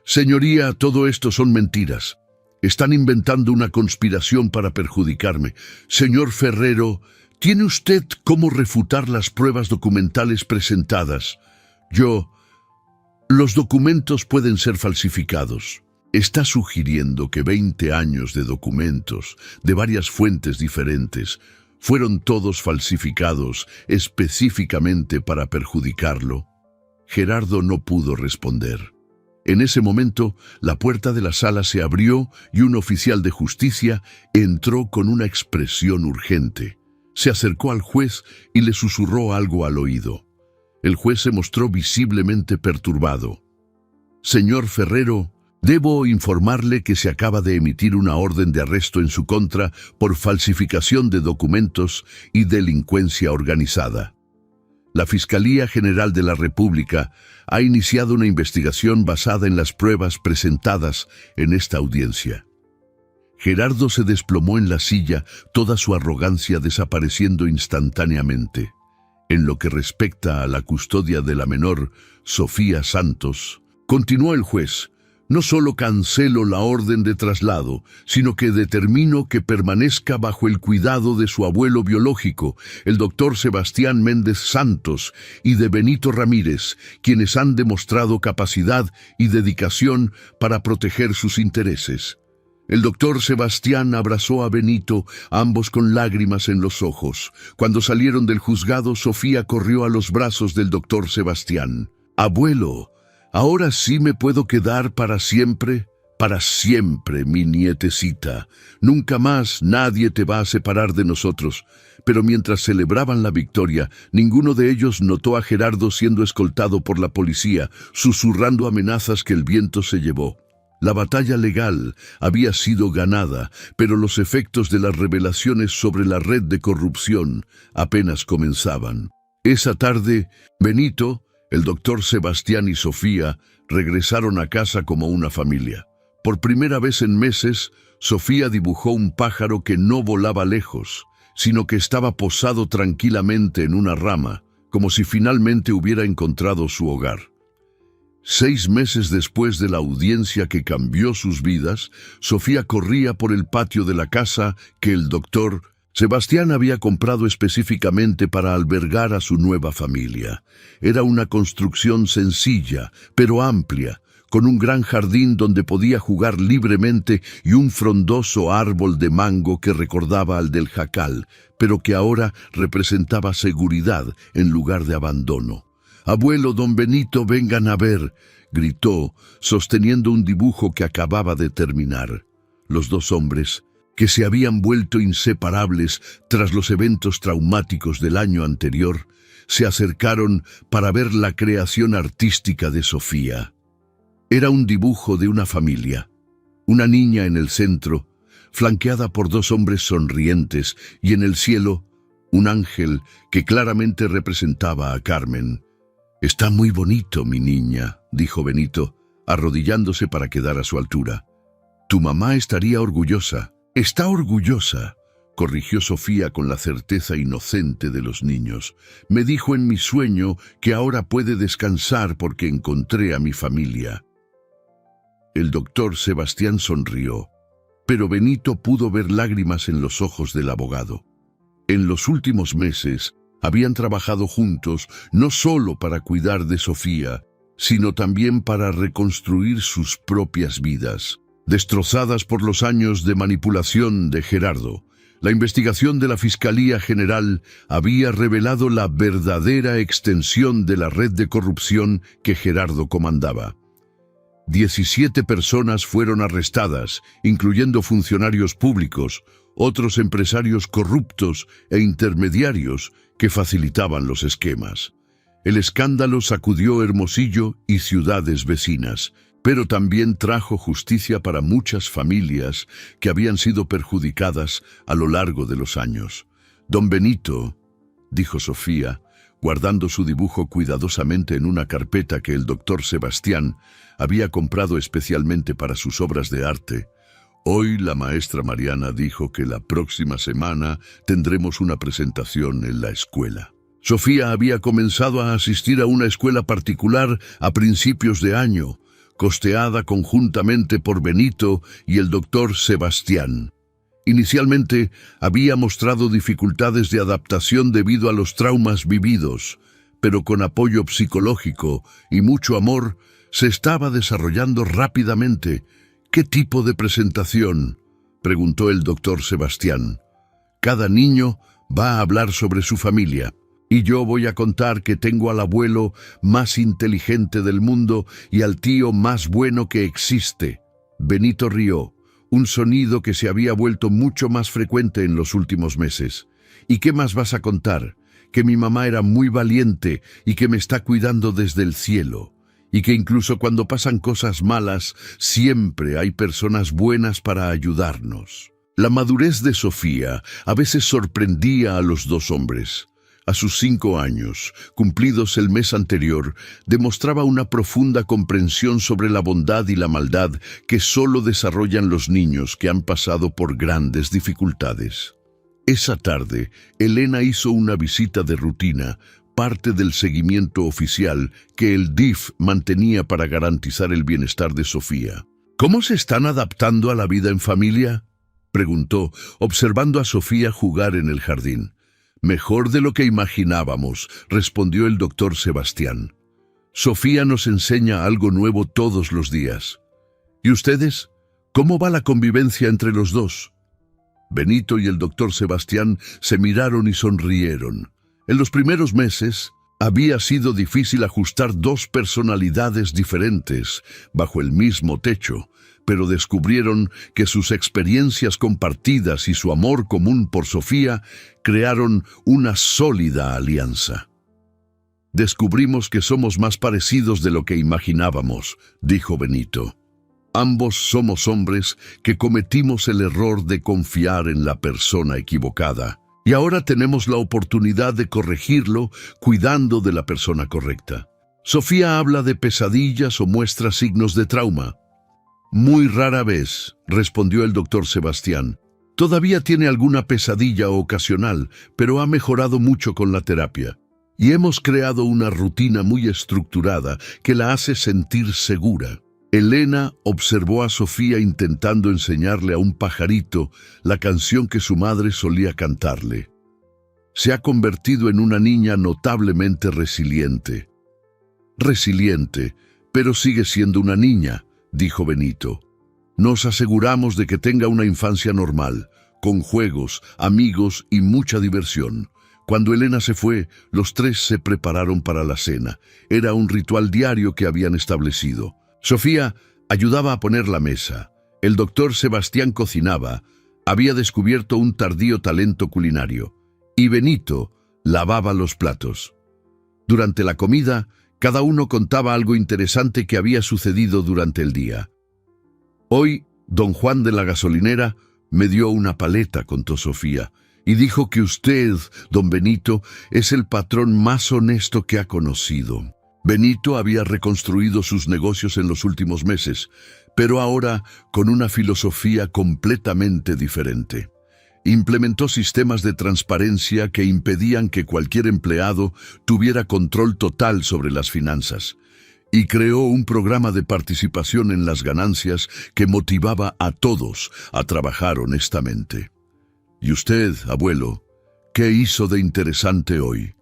Señoría, todo esto son mentiras. Están inventando una conspiración para perjudicarme. Señor Ferrero, ¿tiene usted cómo refutar las pruebas documentales presentadas? Los documentos pueden ser falsificados. Está sugiriendo que 20 años de documentos de varias fuentes diferentes fueron todos falsificados específicamente para perjudicarlo. Gerardo no pudo responder. En ese momento, la puerta de la sala se abrió y un oficial de justicia entró con una expresión urgente. Se acercó al juez y le susurró algo al oído. El juez se mostró visiblemente perturbado. Señor Ferrero, debo informarle que se acaba de emitir una orden de arresto en su contra por falsificación de documentos y delincuencia organizada. La Fiscalía General de la República ha iniciado una investigación basada en las pruebas presentadas en esta audiencia. Gerardo se desplomó en la silla, toda su arrogancia desapareciendo instantáneamente. En lo que respecta a la custodia de la menor, Sofía Santos, continuó el juez, no solo cancelo la orden de traslado, sino que determino que permanezca bajo el cuidado de su abuelo biológico, el doctor Sebastián Méndez Santos, y de Benito Ramírez, quienes han demostrado capacidad y dedicación para proteger sus intereses. El doctor Sebastián abrazó a Benito, ambos con lágrimas en los ojos. Cuando salieron del juzgado, Sofía corrió a los brazos del doctor Sebastián. «Abuelo, ¿ahora sí me puedo quedar para siempre?» «Para siempre, mi nietecita. Nunca más nadie te va a separar de nosotros». Pero mientras celebraban la victoria, ninguno de ellos notó a Gerardo siendo escoltado por la policía, susurrando amenazas que el viento se llevó. La batalla legal había sido ganada, pero los efectos de las revelaciones sobre la red de corrupción apenas comenzaban. Esa tarde, Benito, el doctor Sebastián y Sofía regresaron a casa como una familia. Por primera vez en meses, Sofía dibujó un pájaro que no volaba lejos, sino que estaba posado tranquilamente en una rama, como si finalmente hubiera encontrado su hogar. 6 meses después de la audiencia que cambió sus vidas, Sofía corría por el patio de la casa que el doctor Sebastián había comprado específicamente para albergar a su nueva familia. Era una construcción sencilla, pero amplia, con un gran jardín donde podía jugar libremente y un frondoso árbol de mango que recordaba al del jacal, pero que ahora representaba seguridad en lugar de abandono. «Abuelo, don Benito, vengan a ver», gritó, sosteniendo un dibujo que acababa de terminar. Los dos hombres, que se habían vuelto inseparables tras los eventos traumáticos del año anterior, se acercaron para ver la creación artística de Sofía. Era un dibujo de una familia, una niña en el centro, flanqueada por 2 hombres sonrientes, y en el cielo, un ángel que claramente representaba a Carmen. «Está muy bonito, mi niña», dijo Benito, arrodillándose para quedar a su altura. «Tu mamá estaría orgullosa». «Está orgullosa», corrigió Sofía con la certeza inocente de los niños. «Me dijo en mi sueño que ahora puede descansar porque encontré a mi familia». El doctor Sebastián sonrió, pero Benito pudo ver lágrimas en los ojos del abogado. En los últimos meses, habían trabajado juntos no solo para cuidar de Sofía, sino también para reconstruir sus propias vidas, destrozadas por los años de manipulación de Gerardo. La investigación de la Fiscalía General había revelado la verdadera extensión de la red de corrupción que Gerardo comandaba. 17 personas fueron arrestadas, incluyendo funcionarios públicos, otros empresarios corruptos e intermediarios que facilitaban los esquemas. El escándalo sacudió Hermosillo y ciudades vecinas, pero también trajo justicia para muchas familias que habían sido perjudicadas a lo largo de los años. «Don Benito», dijo Sofía, guardando su dibujo cuidadosamente en una carpeta que el doctor Sebastián había comprado especialmente para sus obras de arte, «hoy la maestra Mariana dijo que la próxima semana tendremos una presentación en la escuela». Sofía había comenzado a asistir a una escuela particular a principios de año, costeada conjuntamente por Benito y el doctor Sebastián. Inicialmente había mostrado dificultades de adaptación debido a los traumas vividos, pero con apoyo psicológico y mucho amor se estaba desarrollando rápidamente. «¿Qué tipo de presentación?», preguntó el doctor Sebastián. «Cada niño va a hablar sobre su familia. Y yo voy a contar que tengo al abuelo más inteligente del mundo y al tío más bueno que existe». Benito rió, un sonido que se había vuelto mucho más frecuente en los últimos meses. «¿Y qué más vas a contar? Que mi mamá era muy valiente y que me está cuidando desde el cielo. Y que incluso cuando pasan cosas malas, siempre hay personas buenas para ayudarnos». La madurez de Sofía a veces sorprendía a los dos hombres. A sus 5 años, cumplidos el mes anterior, demostraba una profunda comprensión sobre la bondad y la maldad que solo desarrollan los niños que han pasado por grandes dificultades. Esa tarde, Elena hizo una visita de rutina, parte del seguimiento oficial que el DIF mantenía para garantizar el bienestar de Sofía. «¿Cómo se están adaptando a la vida en familia?», preguntó, observando a Sofía jugar en el jardín. «Mejor de lo que imaginábamos», respondió el doctor Sebastián. «Sofía nos enseña algo nuevo todos los días». «¿Y ustedes? ¿Cómo va la convivencia entre los dos? Benito y el doctor Sebastián se miraron y sonrieron. En los primeros meses había sido difícil ajustar dos personalidades diferentes bajo el mismo techo, pero descubrieron que sus experiencias compartidas y su amor común por Sofía crearon una sólida alianza. Descubrimos que somos más parecidos de lo que imaginábamos, dijo Benito. Ambos somos hombres que cometimos el error de confiar en la persona equivocada, y ahora tenemos la oportunidad de corregirlo cuidando de la persona correcta. Sofía habla de pesadillas o muestra signos de trauma. Muy rara vez, respondió el doctor Sebastián. Todavía tiene alguna pesadilla ocasional, pero ha mejorado mucho con la terapia. Y hemos creado una rutina muy estructurada que la hace sentir segura. Elena observó a Sofía intentando enseñarle a un pajarito la canción que su madre solía cantarle. Se ha convertido en una niña notablemente resiliente. Resiliente, pero sigue siendo una niña, dijo Benito. Nos aseguramos de que tenga una infancia normal, con juegos, amigos y mucha diversión. Cuando Elena se fue, los tres se prepararon para la cena. Era un ritual diario que habían establecido. Sofía ayudaba a poner la mesa. El doctor Sebastián cocinaba. Había descubierto un tardío talento culinario. Y Benito lavaba los platos. Durante la comida, cada uno contaba algo interesante que había sucedido durante el día. Hoy, don Juan de la gasolinera me dio una paleta, contó Sofía, y dijo que usted, don Benito, es el patrón más honesto que ha conocido. Benito había reconstruido sus negocios en los últimos meses, pero ahora con una filosofía completamente diferente. Implementó sistemas de transparencia que impedían que cualquier empleado tuviera control total sobre las finanzas, y creó un programa de participación en las ganancias que motivaba a todos a trabajar honestamente. ¿Y usted, abuelo, qué hizo de interesante hoy?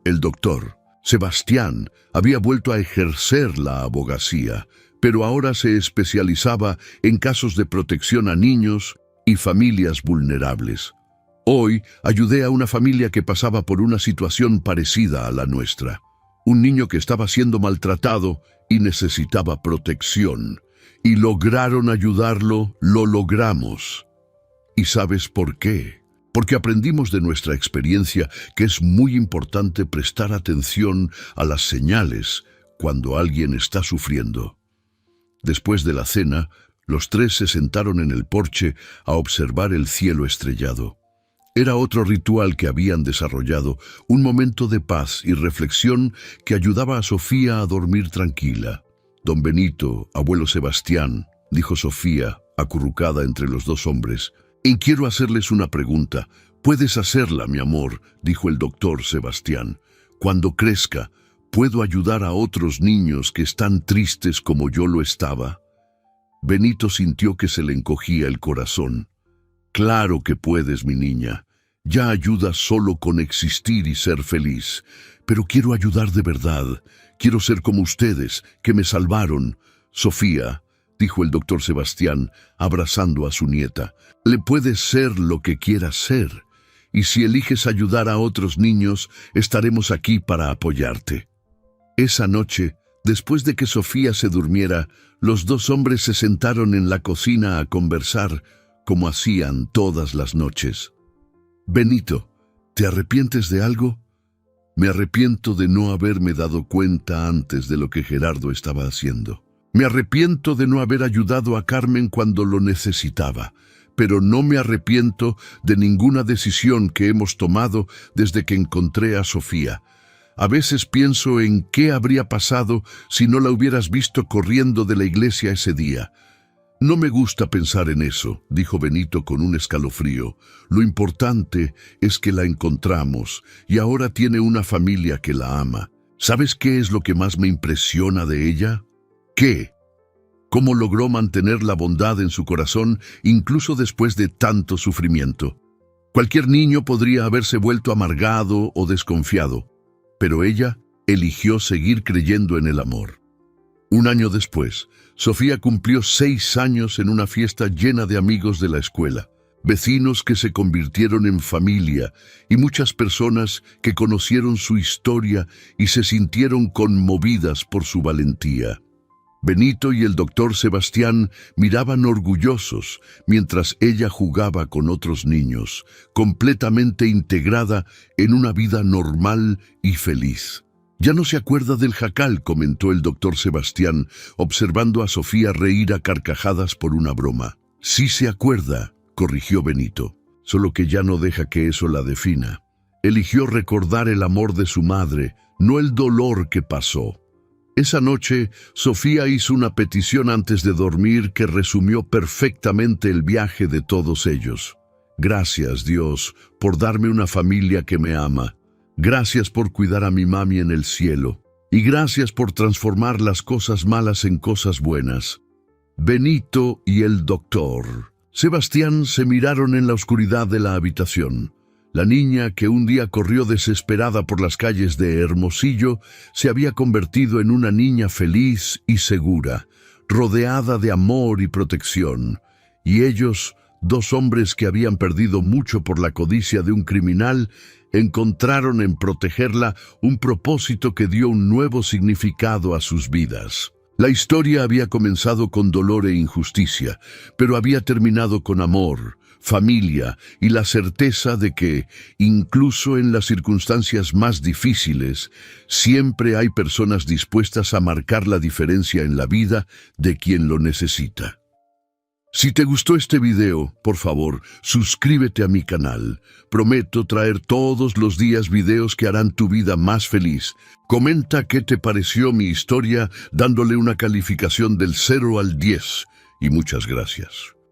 El doctor Sebastián había vuelto a ejercer la abogacía, pero ahora se especializaba en casos de protección a niños y familias vulnerables. Hoy ayudé a una familia que pasaba por una situación parecida a la nuestra. Un niño que estaba siendo maltratado y necesitaba protección. Y lograron ayudarlo, lo logramos. ¿Y sabes por qué? Porque aprendimos de nuestra experiencia que es muy importante prestar atención a las señales cuando alguien está sufriendo. Después de la cena, los tres se sentaron en el porche a observar el cielo estrellado. Era otro ritual que habían desarrollado, un momento de paz y reflexión que ayudaba a Sofía a dormir tranquila. Don Benito, abuelo Sebastián, dijo Sofía, acurrucada entre los dos hombres, y quiero hacerles una pregunta. Puedes hacerla, mi amor, dijo el doctor Sebastián. Cuando crezca, ¿puedo ayudar a otros niños que están tristes como yo lo estaba? Benito sintió que se le encogía el corazón. Claro que puedes, mi niña. Ya ayudas solo con existir y ser feliz. Pero quiero ayudar de verdad. Quiero ser como ustedes, que me salvaron. Sofía, dijo el doctor Sebastián, abrazando a su nieta, le puedes ser lo que quieras ser. Y si eliges ayudar a otros niños, estaremos aquí para apoyarte. Esa noche, después de que Sofía se durmiera, los dos hombres se sentaron en la cocina a conversar, como hacían todas las noches. Benito, ¿te arrepientes de algo? Me arrepiento de no haberme dado cuenta antes de lo que Gerardo estaba haciendo. Me arrepiento de no haber ayudado a Carmen cuando lo necesitaba, pero no me arrepiento de ninguna decisión que hemos tomado desde que encontré a Sofía. A veces pienso en qué habría pasado si no la hubieras visto corriendo de la iglesia ese día. No me gusta pensar en eso, dijo Benito con un escalofrío. Lo importante es que la encontramos y ahora tiene una familia que la ama. ¿Sabes qué es lo que más me impresiona de ella? ¿Qué? ¿Cómo logró mantener la bondad en su corazón incluso después de tanto sufrimiento? Cualquier niño podría haberse vuelto amargado o desconfiado, pero ella eligió seguir creyendo en el amor. Un año después, Sofía cumplió 6 años en una fiesta llena de amigos de la escuela, vecinos que se convirtieron en familia y muchas personas que conocieron su historia y se sintieron conmovidas por su valentía. Benito y el doctor Sebastián miraban orgullosos mientras ella jugaba con otros niños, completamente integrada en una vida normal y feliz. «Ya no se acuerda del jacal», comentó el doctor Sebastián, observando a Sofía reír a carcajadas por una broma. «Sí se acuerda», corrigió Benito, «solo que ya no deja que eso la defina. Eligió recordar el amor de su madre, no el dolor que pasó». Esa noche, Sofía hizo una petición antes de dormir que resumió perfectamente el viaje de todos ellos. «Gracias, Dios, por darme una familia que me ama. Gracias por cuidar a mi mami en el cielo. Y gracias por transformar las cosas malas en cosas buenas». Benito y el doctor Sebastián se miraron en la oscuridad de la habitación. La niña, que un día corrió desesperada por las calles de Hermosillo, se había convertido en una niña feliz y segura, rodeada de amor y protección. Y ellos, 2 hombres que habían perdido mucho por la codicia de un criminal, encontraron en protegerla un propósito que dio un nuevo significado a sus vidas. La historia había comenzado con dolor e injusticia, pero había terminado con amor, familia y la certeza de que, incluso en las circunstancias más difíciles, siempre hay personas dispuestas a marcar la diferencia en la vida de quien lo necesita. Si te gustó este video, por favor, suscríbete a mi canal. Prometo traer todos los días videos que harán tu vida más feliz. Comenta qué te pareció mi historia dándole una calificación del 0 al 10. Y muchas gracias.